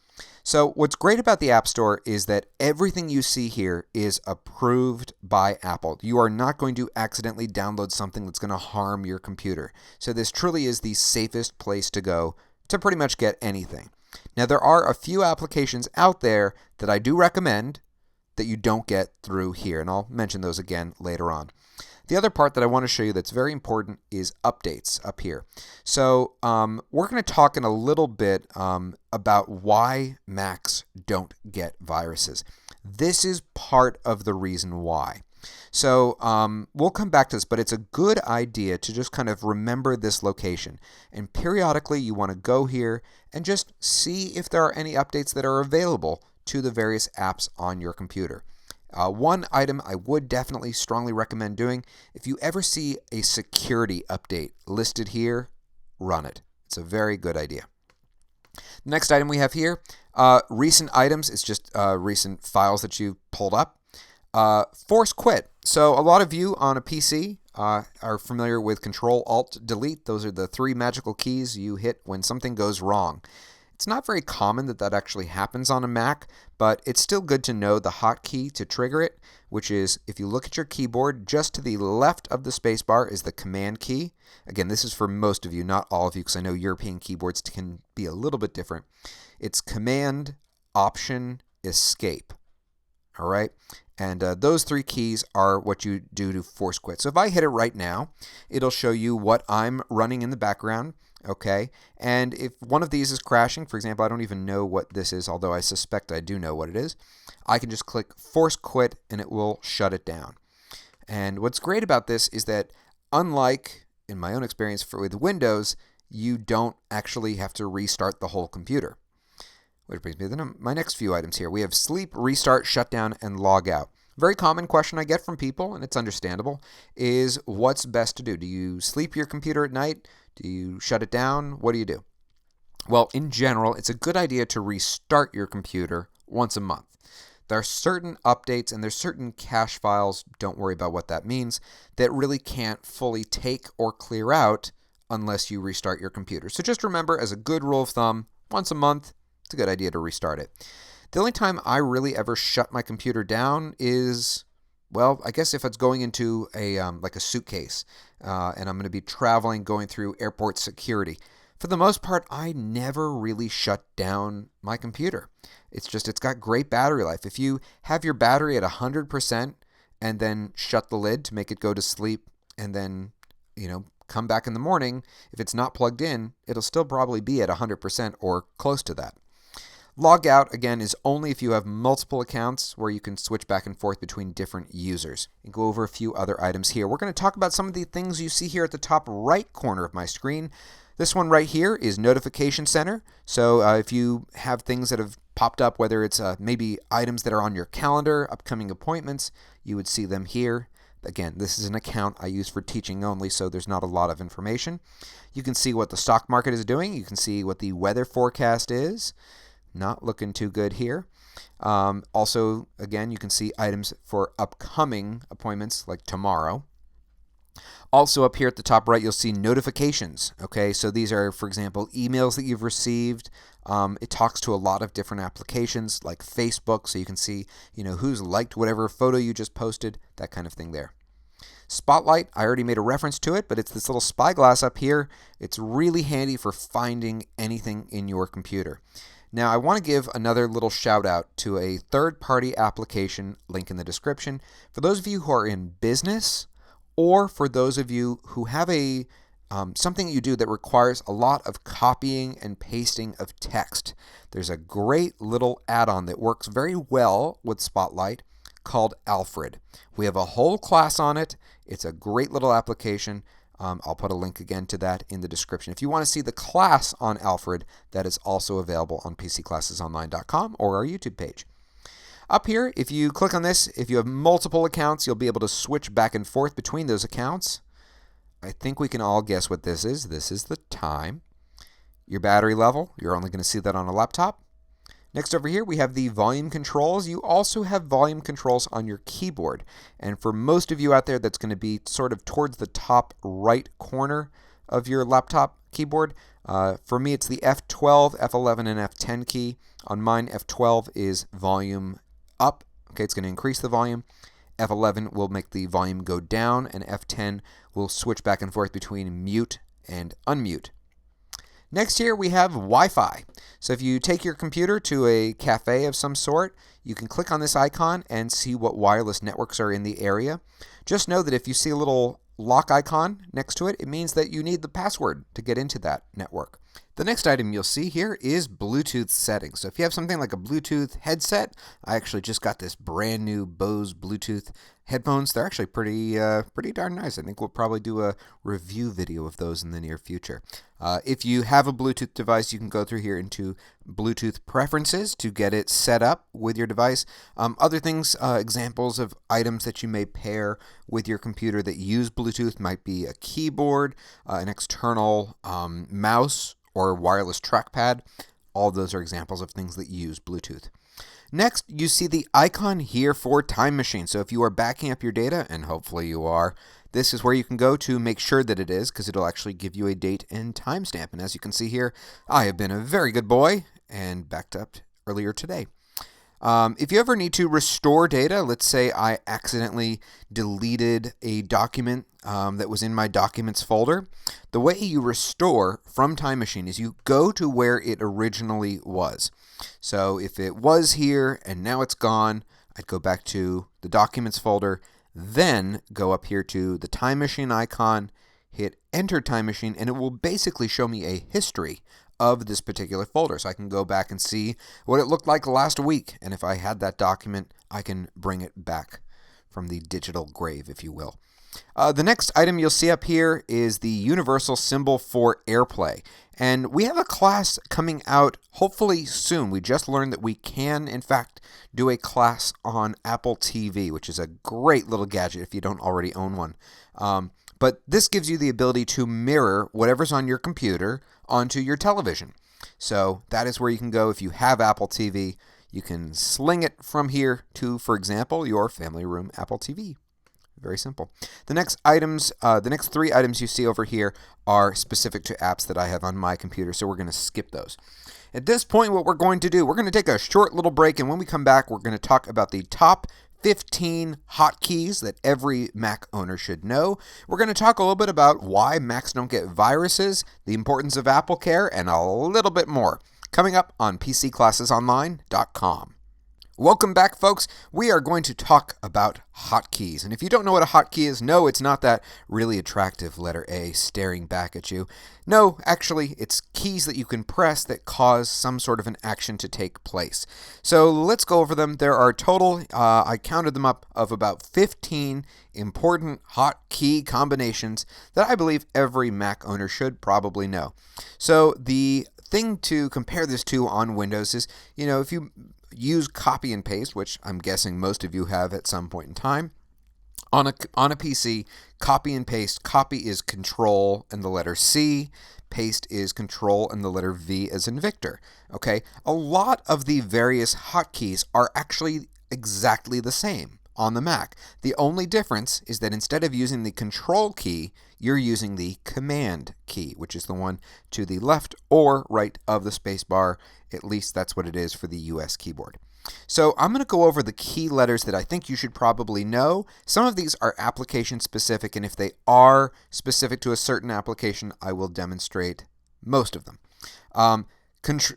So what's great about the App Store is that everything you see here is approved by Apple. You are not going to accidentally download something that's going to harm your computer. So this truly is the safest place to go to pretty much get anything. Now there are a few applications out there that I do recommend that you don't get through here, and I'll mention those again later on. The other part that I want to show you that's very important is updates up here. So we're going to talk in a little bit about why Macs don't get viruses. This is part of the reason why. So we'll come back to this, but it's a good idea to just kind of remember this location. And periodically you want to go here and just see if there are any updates that are available to the various apps on your computer. One item I would definitely strongly recommend doing, if you ever see a security update listed here, run it. It's a very good idea. The next item we have here, recent items. It's just recent files that you pulled up. Force quit. So a lot of you on a PC are familiar with Control-Alt-Delete. Those are the 3 magical keys you hit when something goes wrong. It's not very common that actually happens on a Mac, but it's still good to know the hotkey to trigger it, which is, if you look at your keyboard, just to the left of the spacebar is the Command key. Again, this is for most of you, not all of you, because I know European keyboards can be a little bit different. It's Command, Option, Escape. All right? And those 3 keys are what you do to force quit. So if I hit it right now, it'll show you what I'm running in the background. Okay, and if one of these is crashing, for example, I don't even know what this is, although I suspect I do know what it is, I can just click force quit and it will shut it down. And what's great about this is that, unlike in my own experience with Windows, you don't actually have to restart the whole computer. Which brings me to my next few items here. We have sleep, restart, shutdown, and log out. Very common question I get from people, and it's understandable, is what's best to do? Do you sleep your computer at night? Do you shut it down? What do you do? Well, in general, it's a good idea to restart your computer once a month. There are certain updates and there's certain cache files, don't worry about what that means, that really can't fully take or clear out unless you restart your computer. So just remember, as a good rule of thumb, once a month, it's a good idea to restart it. The only time I really ever shut my computer down is, well, I guess if it's going into a like a suitcase and I'm going to be traveling, going through airport security. For the most part, I never really shut down my computer. It's got great battery life. If you have your battery at 100% and then shut the lid to make it go to sleep and then, come back in the morning, if it's not plugged in, it'll still probably be at 100% or close to that. Log out, again, is only if you have multiple accounts where you can switch back and forth between different users. And go over a few other items here. We're going to talk about some of the things you see here at the top right corner of my screen. This one right here is Notification Center. So if you have things that have popped up, whether it's maybe items that are on your calendar, upcoming appointments, you would see them here. Again, this is an account I use for teaching only, so there's not a lot of information. You can see what the stock market is doing. You can see what the weather forecast is. Not looking too good here. Also, again, you can see items for upcoming appointments like tomorrow. Also up here at the top right, you'll see notifications. Okay, so these are, for example, emails that you've received. It talks to a lot of different applications like Facebook, so you can see, who's liked whatever photo you just posted, that kind of thing there. Spotlight, I already made a reference to it, but it's this little spyglass up here. It's really handy for finding anything in your computer. Now, I want to give another little shout out to a third-party application, link in the description, for those of you who are in business or for those of you who have something you do that requires a lot of copying and pasting of text. There's a great little add-on that works very well with Spotlight called Alfred. We have a whole class on it. It's a great little application. I'll put a link again to that in the description. If you want to see the class on Alfred, that is also available on pcclassesonline.com or our YouTube page. Up here, if you click on this, if you have multiple accounts, you'll be able to switch back and forth between those accounts. I think we can all guess what this is. This is the time. Your battery level, you're only going to see that on a laptop. Next over here, we have the volume controls. You also have volume controls on your keyboard. And for most of you out there, that's going to be sort of towards the top right corner of your laptop keyboard. For me, it's the F12, F11, and F10 key. On mine, F12 is volume up. Okay, it's going to increase the volume. F11 will make the volume go down, and F10 will switch back and forth between mute and unmute. Next here we have Wi-Fi. So if you take your computer to a cafe of some sort, you can click on this icon and see what wireless networks are in the area. Just know that if you see a little lock icon next to it, it means that you need the password to get into that network. The next item you'll see here is Bluetooth settings. So if you have something like a Bluetooth headset, I actually just got this brand new Bose Bluetooth headphones. They're actually pretty darn nice. I think we'll probably do a review video of those in the near future. If you have a Bluetooth device, you can go through here into Bluetooth preferences to get it set up with your device. Other things, examples of items that you may pair with your computer that use Bluetooth might be a keyboard, an external mouse, or wireless trackpad. All of those are examples of things that use Bluetooth. Next, you see the icon here for Time Machine. So if you are backing up your data, and hopefully you are, this is where you can go to make sure that it is, because it'll actually give you a date and timestamp. And as you can see here, I have been a very good boy and backed up earlier today. If you ever need to restore data, let's say I accidentally deleted a document that was in my Documents folder, the way you restore from Time Machine is you go to where it originally was. So if it was here and now it's gone, I'd go back to the Documents folder, then go up here to the Time Machine icon, hit Enter Time Machine, and it will basically show me a history of this particular folder. So I can go back and see what it looked like last week. And if I had that document, I can bring it back from the digital grave, if you will. The next item you'll see up here is the universal symbol for AirPlay. And we have a class coming out hopefully soon. We just learned that we can, in fact, do a class on Apple TV, which is a great little gadget if you don't already own one. But this gives you the ability to mirror whatever's on your computer onto your television. So that is where you can go if you have Apple TV. You can sling it from here to, for example, your family room Apple TV. Very simple. The next three items you see over here are specific to apps that I have on my computer, so we're going to skip those. At this point, what we're going to do, we're going to take a short little break, and when we come back, we're going to talk about the top 15 hotkeys that every Mac owner should know. We're going to talk a little bit about why Macs don't get viruses, the importance of AppleCare, and a little bit more. Coming up on PCClassesOnline.com. Welcome back, folks. We are going to talk about hotkeys. And if you don't know what a hotkey is, no, it's not that really attractive letter A staring back at you. No, actually, it's keys that you can press that cause some sort of an action to take place. So let's go over them. There are total, I counted them up, of about 15 important hotkey combinations that I believe every Mac owner should probably know. So the thing to compare this to on Windows is, if you use copy and paste, which I'm guessing most of you have at some point in time. On a PC, copy and paste, copy is Control and the letter C, paste is Control and the letter V as in Victor. Okay, a lot of the various hotkeys are actually exactly the same on the Mac. The only difference is that instead of using the Control key, you're using the Command key, which is the one to the left or right of the space bar. At least that's what it is for the US keyboard. So I'm going to go over the key letters that I think you should probably know. Some of these are application specific, and if they are specific to a certain application, I will demonstrate most of them.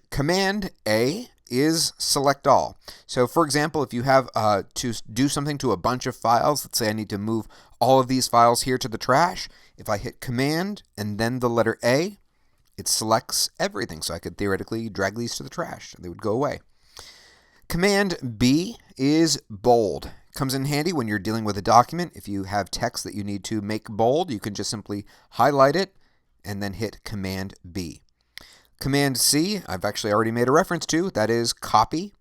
Command A is select all. So for example, if you have to do something to a bunch of files, let's say I need to move all of these files here to the trash, if I hit Command and then the letter A, it selects everything. So I could theoretically drag these to the trash and they would go away. Command B is bold. Comes in handy when you're dealing with a document. If you have text that you need to make bold, you can just simply highlight it and then hit Command B. Command C, I've actually already made a reference to, that is copy.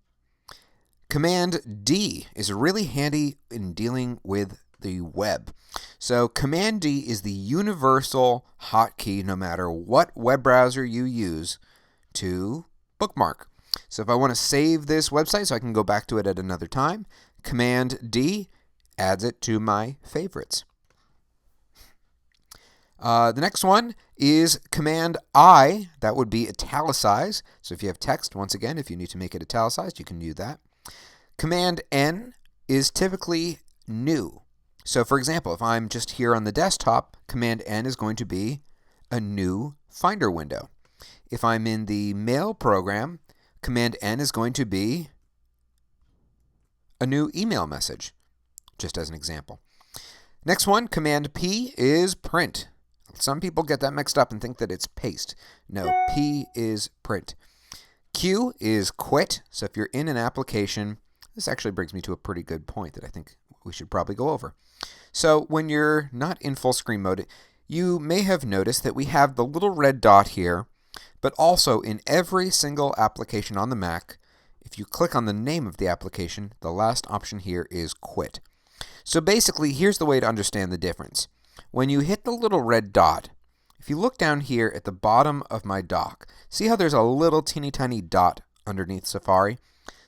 Command D is really handy in dealing with the web. So Command D is the universal hotkey no matter what web browser you use to bookmark. So if I want to save this website so I can go back to it at another time, Command D adds it to my favorites. The next one is Command I. That would be italicize. So if you have text, once again, if you need to make it italicized, you can do that. Command N is typically new. So for example, if I'm just here on the desktop, Command N is going to be a new Finder window. If I'm in the Mail program, Command N is going to be a new email message, just as an example. Next one, Command P is print. Some people get that mixed up and think that it's paste. No, P is print. Q is quit. So if you're in an application, this actually brings me to a pretty good point that I think we should probably go over. So when you're not in full screen mode, you may have noticed that we have the little red dot here, but also in every single application on the Mac, if you click on the name of the application, the last option here is quit. So basically, here's the way to understand the difference. When you hit the little red dot, if you look down here at the bottom of my dock, see how there's a little teeny tiny dot underneath Safari?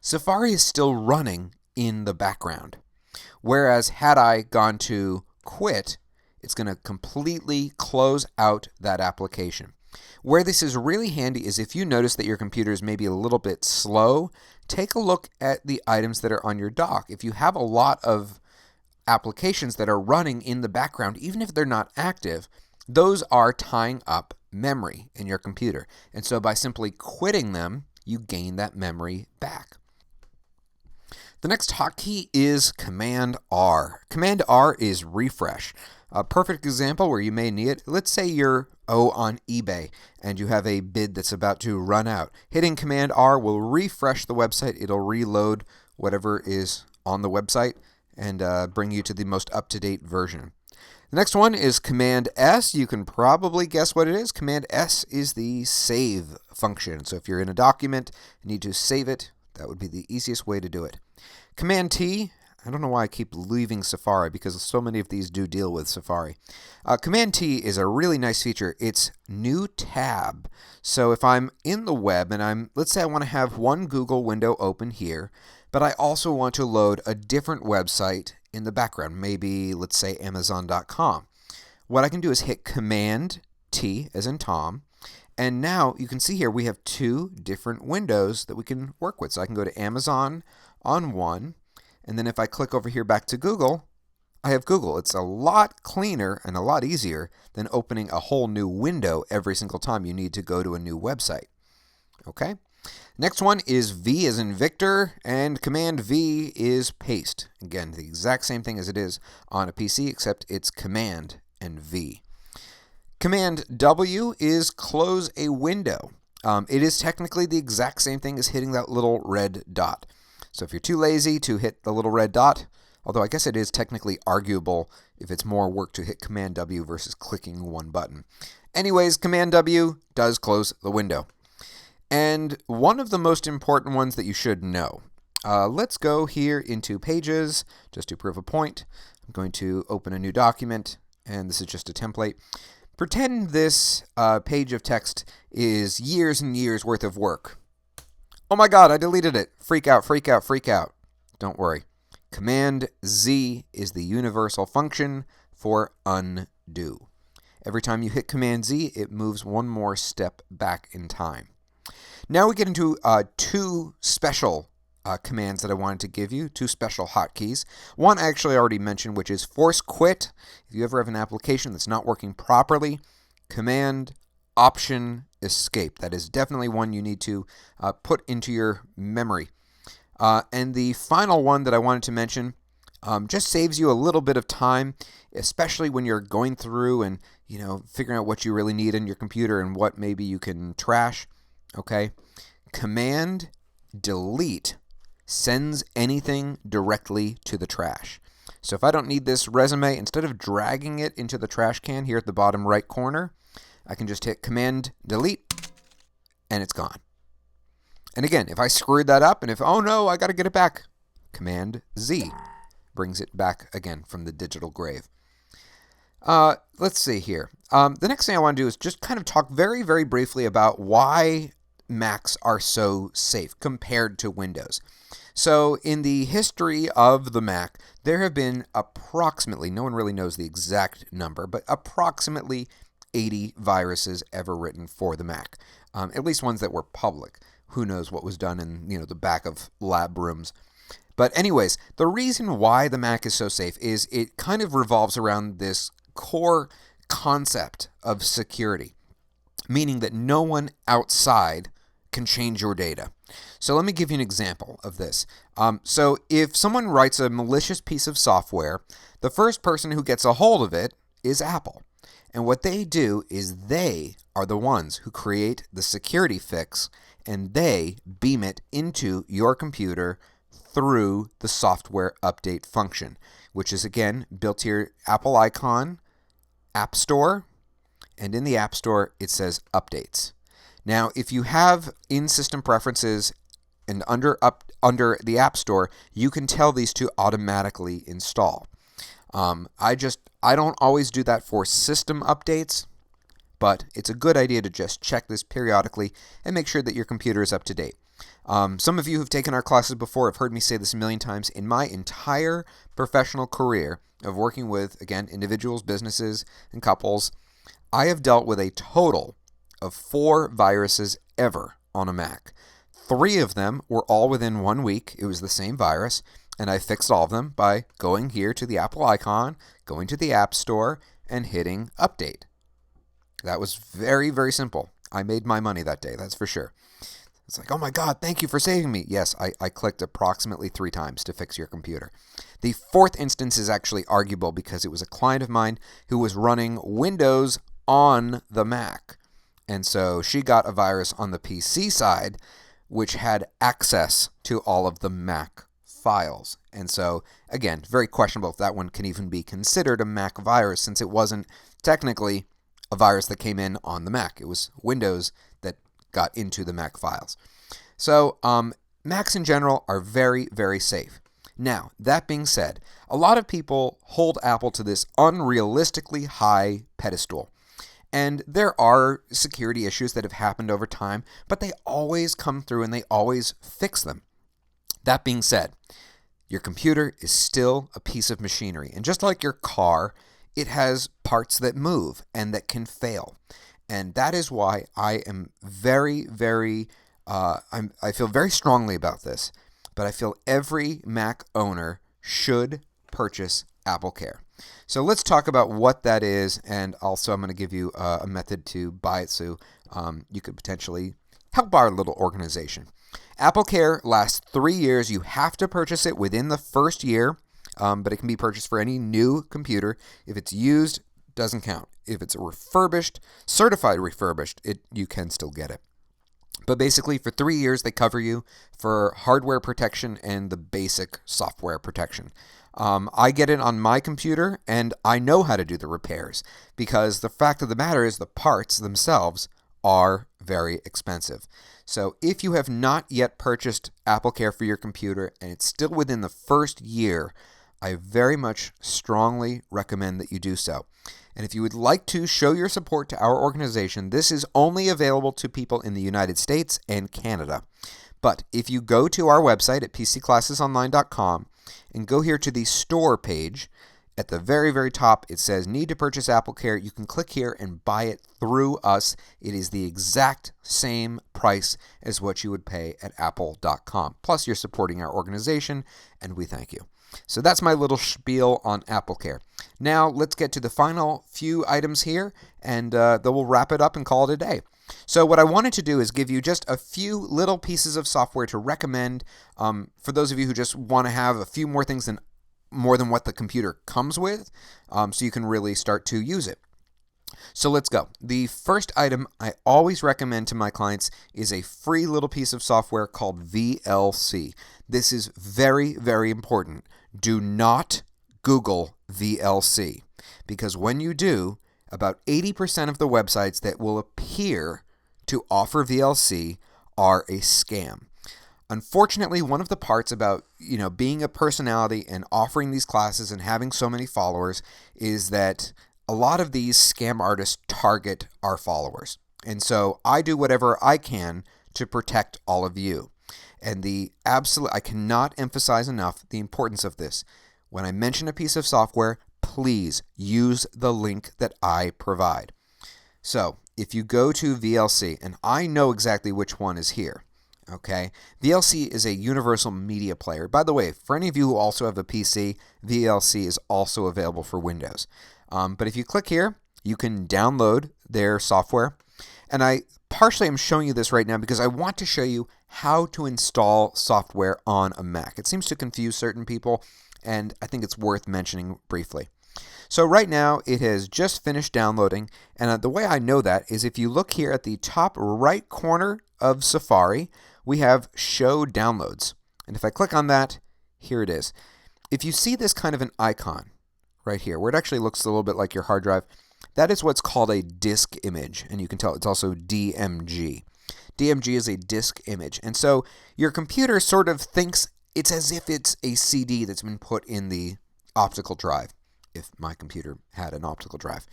Safari is still running in the background. Whereas had I gone to quit, it's going to completely close out that application. Where this is really handy is if you notice that your computer is maybe a little bit slow, take a look at the items that are on your dock. If you have a lot of applications that are running in the background, even if they're not active, those are tying up memory in your computer. And so by simply quitting them, you gain that memory back. The next hotkey is Command R. Command R is refresh. A perfect example where you may need it. Let's say you're on eBay and you have a bid that's about to run out. Hitting Command R will refresh the website. It'll reload whatever is on the website and bring you to the most up-to-date version. The next one is Command S. You can probably guess what it is. Command S is the save function. So if you're in a document and need to save it, that would be the easiest way to do it. Command T, I don't know why I keep leaving Safari because so many of these do deal with Safari. Command T is a really nice feature. It's new tab. So if I'm in the web and let's say I want to have one Google window open here, but I also want to load a different website in the background, maybe let's say Amazon.com. What I can do is hit Command T as in Tom, and now you can see here we have two different windows that we can work with. So I can go to Amazon on one, and then if I click over here back to Google, I have Google. It's a lot cleaner and a lot easier than opening a whole new window every single time you need to go to a new website. Okay? Next one is V as in Victor, and Command V is paste. Again, the exact same thing as it is on a PC, except it's Command and V. Command W is close a window. It is technically the exact same thing as hitting that little red dot. So if you're too lazy to hit the little red dot, although I guess it is technically arguable if it's more work to hit Command W versus clicking one button. Anyways, Command W does close the window. And one of the most important ones that you should know. Let's go here into Pages, just to prove a point. I'm going to open a new document, and this is just a template. Pretend this page of text is years and years worth of work. Oh my God, I deleted it. Freak out, freak out, freak out. Don't worry. Command Z is the universal function for undo. Every time you hit Command Z, it moves one more step back in time. Now we get into two special commands that I wanted to give you, two special hotkeys. One I actually already mentioned, which is force quit. If you ever have an application that's not working properly, Command Option Escape. That is definitely one you need to put into your memory. And the final one that I wanted to mention just saves you a little bit of time, especially when you're going through and figuring out what you really need in your computer and what maybe you can trash. Okay, Command Delete sends anything directly to the trash. So if I don't need this resume, instead of dragging it into the trash can here at the bottom right corner, I can just hit Command Delete and it's gone. And again, if I screwed that up and oh no, I got to get it back, Command Z brings it back again from the digital grave. Let's see here. The next thing I want to do is just kind of talk very, very briefly about why Macs are so safe compared to Windows. So in the history of the Mac, there have been approximately, no one really knows the exact number, but approximately 80 viruses ever written for the Mac, at least ones that were public. Who knows what was done in the back of lab rooms. But anyways, the reason why the Mac is so safe is it kind of revolves around this core concept of security, meaning that no one outside can change your data. So let me give you an example of this. So if someone writes a malicious piece of software, the first person who gets a hold of it is Apple. And what they do is they are the ones who create the security fix, and they beam it into your computer through the software update function, which is again built to your Apple icon, App Store, and in the App Store it says Updates. Now, if you have in-system preferences and under the App Store, you can tell these to automatically install. I don't always do that for system updates, but it's a good idea to just check this periodically and make sure that your computer is up to date. Some of you who've taken our classes before have heard me say this a million times. In my entire professional career of working with, again, individuals, businesses, and couples, I have dealt with a total of 4 viruses ever on a Mac. 3 of them were all within 1 week. It was the same virus, and I fixed all of them by going here to the Apple icon, going to the App Store, and hitting Update. That was very, very simple. I made my money that day, that's for sure. It's like, oh my God, thank you for saving me. Yes, I clicked approximately 3 times to fix your computer. The 4th instance is actually arguable because it was a client of mine who was running Windows on the Mac. And so she got a virus on the PC side, which had access to all of the Mac files. And so, again, very questionable if that one can even be considered a Mac virus, since it wasn't technically a virus that came in on the Mac. It was Windows that got into the Mac files. So Macs in general are very, very safe. Now, that being said, a lot of people hold Apple to this unrealistically high pedestal. And there are security issues that have happened over time, but they always come through and they always fix them. That being said, your computer is still a piece of machinery. And just like your car, it has parts that move and that can fail. And that is why I am very, very, I feel very strongly about this, but I feel every Mac owner should purchase AppleCare. So let's talk about what that is, and also I'm going to give you a method to buy it so you could potentially help our little organization. AppleCare lasts 3 years. You have to purchase it within the first year, but it can be purchased for any new computer. If it's used, doesn't count. If it's a refurbished, certified refurbished, you can still get it. But basically, for 3 years, they cover you for hardware protection and the basic software protection. I get it on my computer, and I know how to do the repairs, because the fact of the matter is the parts themselves are very expensive. So if you have not yet purchased AppleCare for your computer and it's still within the first year, I very much strongly recommend that you do so. And if you would like to show your support to our organization, this is only available to people in the United States and Canada. But if you go to our website at pcclassesonline.com and go here to the store page, at the very, very top, it says need to purchase AppleCare. You can click here and buy it through us. It is the exact same price as what you would pay at apple.com. Plus, you're supporting our organization, and we thank you. So that's my little spiel on AppleCare. Now, let's get to the final few items here, and then we'll wrap it up and call it a day. So what I wanted to do is give you just a few little pieces of software to recommend for those of you who just want to have a few more things more than what the computer comes with, so you can really start to use it. So let's go. The first item I always recommend to my clients is a free little piece of software called VLC. This is very, very important. Do not Google VLC, because when you do, about 80% of the websites that will appear to offer VLC are a scam. Unfortunately, one of the parts about, being a personality and offering these classes and having so many followers is that a lot of these scam artists target our followers. And so I do whatever I can to protect all of you. And I cannot emphasize enough the importance of this. When I mention a piece of software, please use the link that I provide. So if you go to VLC, and I know exactly which one is here, okay? VLC is a universal media player. By the way, for any of you who also have a PC, VLC is also available for Windows. But if you click here, you can download their software. And I partially am showing you this right now because I want to show you how to install software on a Mac. It seems to confuse certain people, and I think it's worth mentioning briefly. So right now it has just finished downloading, and the way I know that is if you look here at the top right corner of Safari, we have Show Downloads. And if I click on that, here it is. If you see this kind of an icon right here, where it actually looks a little bit like your hard drive, that is what's called a disk image, and you can tell it's also DMG. DMG is a disk image, and so your computer sort of thinks it's as if it's a CD that's been put in the optical drive, if my computer had an optical drive.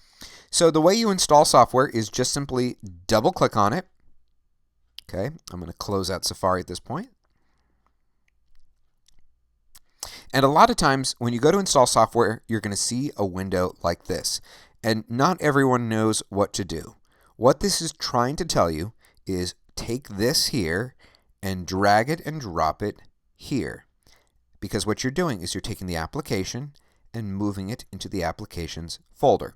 So the way you install software is just simply double-click on it. Okay, I'm going to close out Safari at this point. And a lot of times when you go to install software, you're going to see a window like this. And not everyone knows what to do. What this is trying to tell you is take this here and drag it and drop it here. Because what you're doing is you're taking the application and moving it into the applications folder.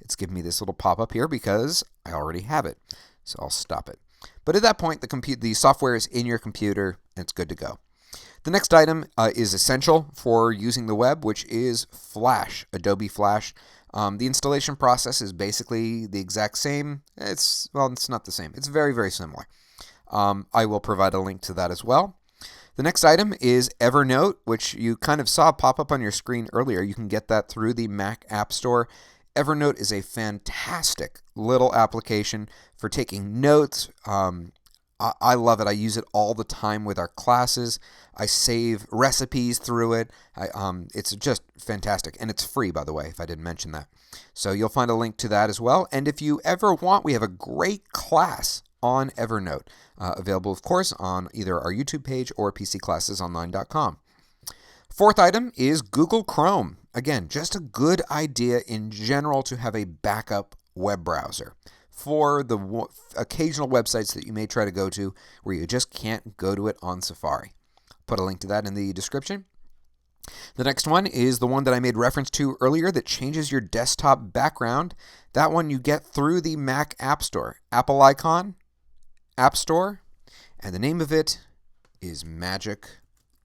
It's giving me this little pop-up here because I already have it. So I'll stop it. But at that point, the software is in your computer and it's good to go. The next item is essential for using the web, which is Flash, Adobe Flash. The installation process is basically the exact same. It's not the same. It's very, very similar. I will provide a link to that as well. The next item is Evernote, which you kind of saw pop up on your screen earlier. You can get that through the Mac App Store. Evernote is a fantastic little application for taking notes. I love it. I use it all the time with our classes. I save recipes through it. It's just fantastic. And it's free, by the way, if I didn't mention that. So you'll find a link to that as well. And if you ever want, we have a great class on Evernote, available, of course, on either our YouTube page or pcclassesonline.com. Fourth item is Google Chrome. Again, just a good idea in general to have a backup web browser for the occasional websites that you may try to go to where you just can't go to it on Safari. Put a link to that in the description. The next one is the one that I made reference to earlier that changes your desktop background. That one you get through the Mac App Store. Apple icon, App Store, and the name of it is Magic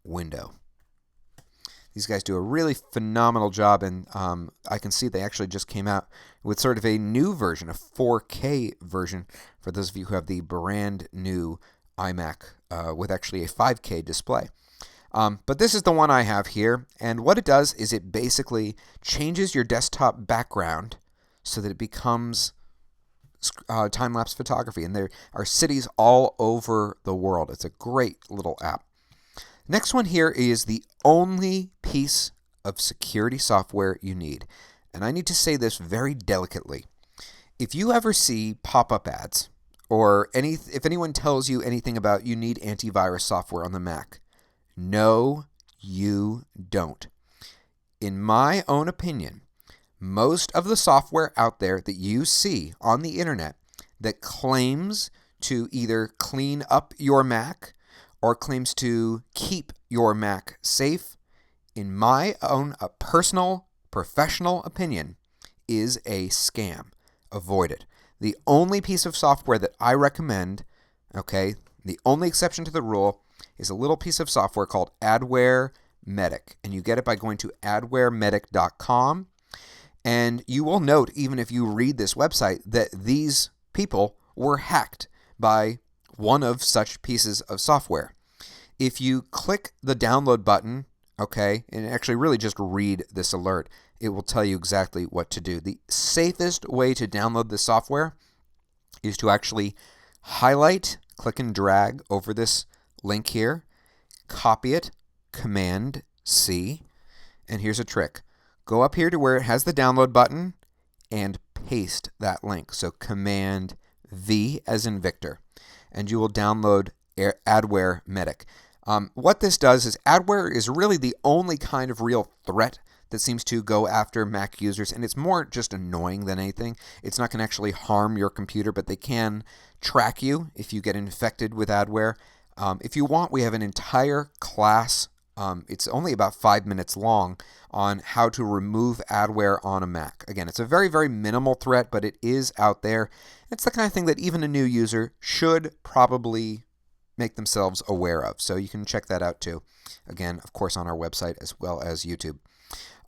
Window. These guys do a really phenomenal job, and I can see they actually just came out with sort of a new version, a 4K version, for those of you who have the brand new iMac with actually a 5K display. But this is the one I have here, and what it does is it basically changes your desktop background so that it becomes time-lapse photography, and there are cities all over the world. It's a great little app. Next one here is the only piece of security software you need. And I need to say this very delicately. If you ever see pop-up ads, or if anyone tells you anything about you need antivirus software on the Mac, no, you don't. In my own opinion, most of the software out there that you see on the internet that claims to either clean up your Mac or claims to keep your Mac safe, in my own personal, professional opinion, is a scam. Avoid it. The only piece of software that I recommend, okay, the only exception to the rule, is a little piece of software called Adware Medic. And you get it by going to adwaremedic.com. And you will note, even if you read this website, that these people were hacked by one of such pieces of software. If you click the download button, okay, and actually really just read this alert, it will tell you exactly what to do. The safest way to download the software is to actually highlight, click and drag over this link here, copy it, Command C, and here's a trick. Go up here to where it has the download button and paste that link. So Command V as in Victor, and you will download Adware Medic. What this does is adware is really the only kind of real threat that seems to go after Mac users, and it's more just annoying than anything. It's not going to actually harm your computer, but they can track you if you get infected with adware. If you want, we have an entire class. It's only about 5 minutes long on how to remove adware on a Mac. Again, it's a very, very minimal threat, but it is out there. It's the kind of thing that even a new user should probably make themselves aware of. So you can check that out too. Again, of course, on our website as well as YouTube.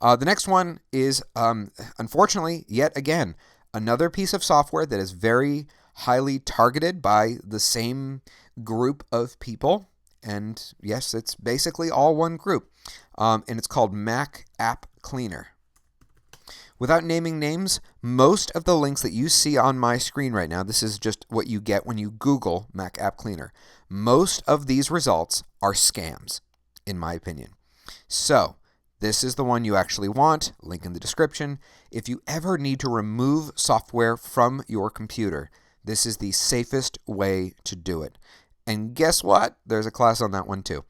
The next one is, unfortunately, yet again, another piece of software that is very highly targeted by the same group of people. And yes, it's basically all one group. And it's called Mac App Cleaner. Without naming names, most of the links that you see on my screen right now, this is just what you get when you Google Mac App Cleaner. Most of these results are scams, in my opinion. So, this is the one you actually want, link in the description. If you ever need to remove software from your computer, this is the safest way to do it. And guess what? There's a class on that one too.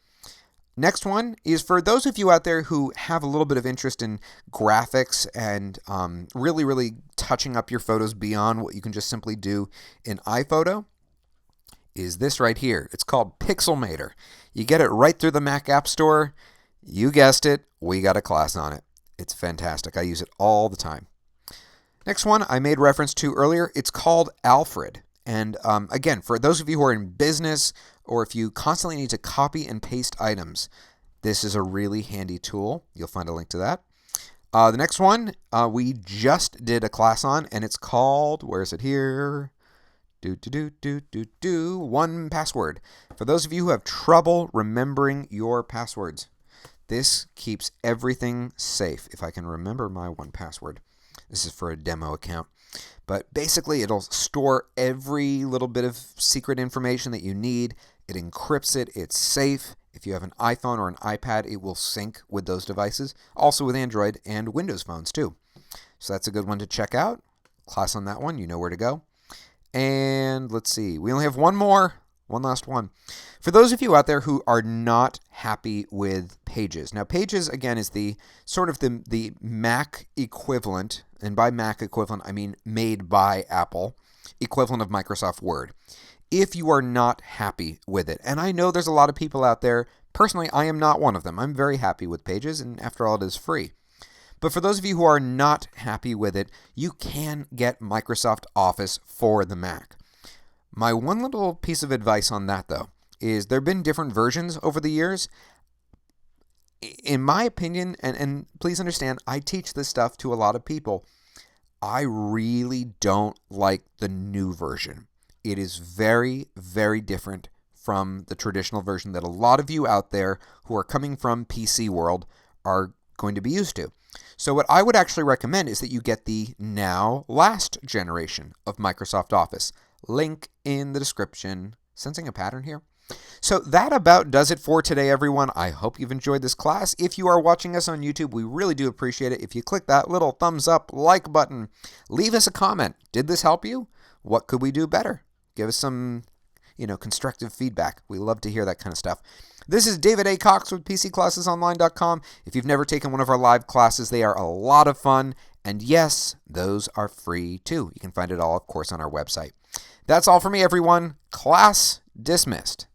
Next one is for those of you out there who have a little bit of interest in graphics and really touching up your photos beyond what you can just simply do in iPhoto, is this right here. It's called Pixelmator. You get it right through the Mac App Store. You guessed it, we got a class on it. It's fantastic. I use it all the time. Next one I made reference to earlier, it's called Alfred. And again, for those of you who are in business or if you constantly need to copy and paste items, this is a really handy tool. You'll find a link to that. The next one we just did a class on, and it's called, where is it here? 1Password. For those of you who have trouble remembering your passwords, this keeps everything safe. If I can remember my 1Password. This is for a demo account. But basically, it'll store every little bit of secret information that you need. It encrypts it. It's safe. If you have an iPhone or an iPad, it will sync with those devices. Also with Android and Windows phones, too. So that's a good one to check out. Class on that one. You know where to go. And let's see. We only have one last one. For those of you out there who are not happy with Pages. Now, Pages, again, is the sort of the Mac equivalent, and by Mac equivalent, I mean made by Apple, equivalent of Microsoft Word. If you are not happy with it, and I know there's a lot of people out there, personally, I am not one of them. I'm very happy with Pages, and after all, it is free. But for those of you who are not happy with it, you can get Microsoft Office for the Mac. My one little piece of advice on that, though, is there have been different versions over the years. In my opinion, and please understand, I teach this stuff to a lot of people, I really don't like the new version. It is very, very different from the traditional version that a lot of you out there who are coming from PC world are going to be used to. So what I would actually recommend is that you get the now last generation of Microsoft Office. Link in the description. Sensing a pattern here? So that about does it for today, everyone. I hope you've enjoyed this class. If you are watching us on YouTube, we really do appreciate it. If you click that little thumbs up like button, leave us a comment. Did this help you? What could we do better? Give us some, constructive feedback. We love to hear that kind of stuff. This is David A. Cox with PCClassesOnline.com. If you've never taken one of our live classes, they are a lot of fun. And yes, those are free too. You can find it all, of course, on our website. That's all for me, everyone. Class dismissed.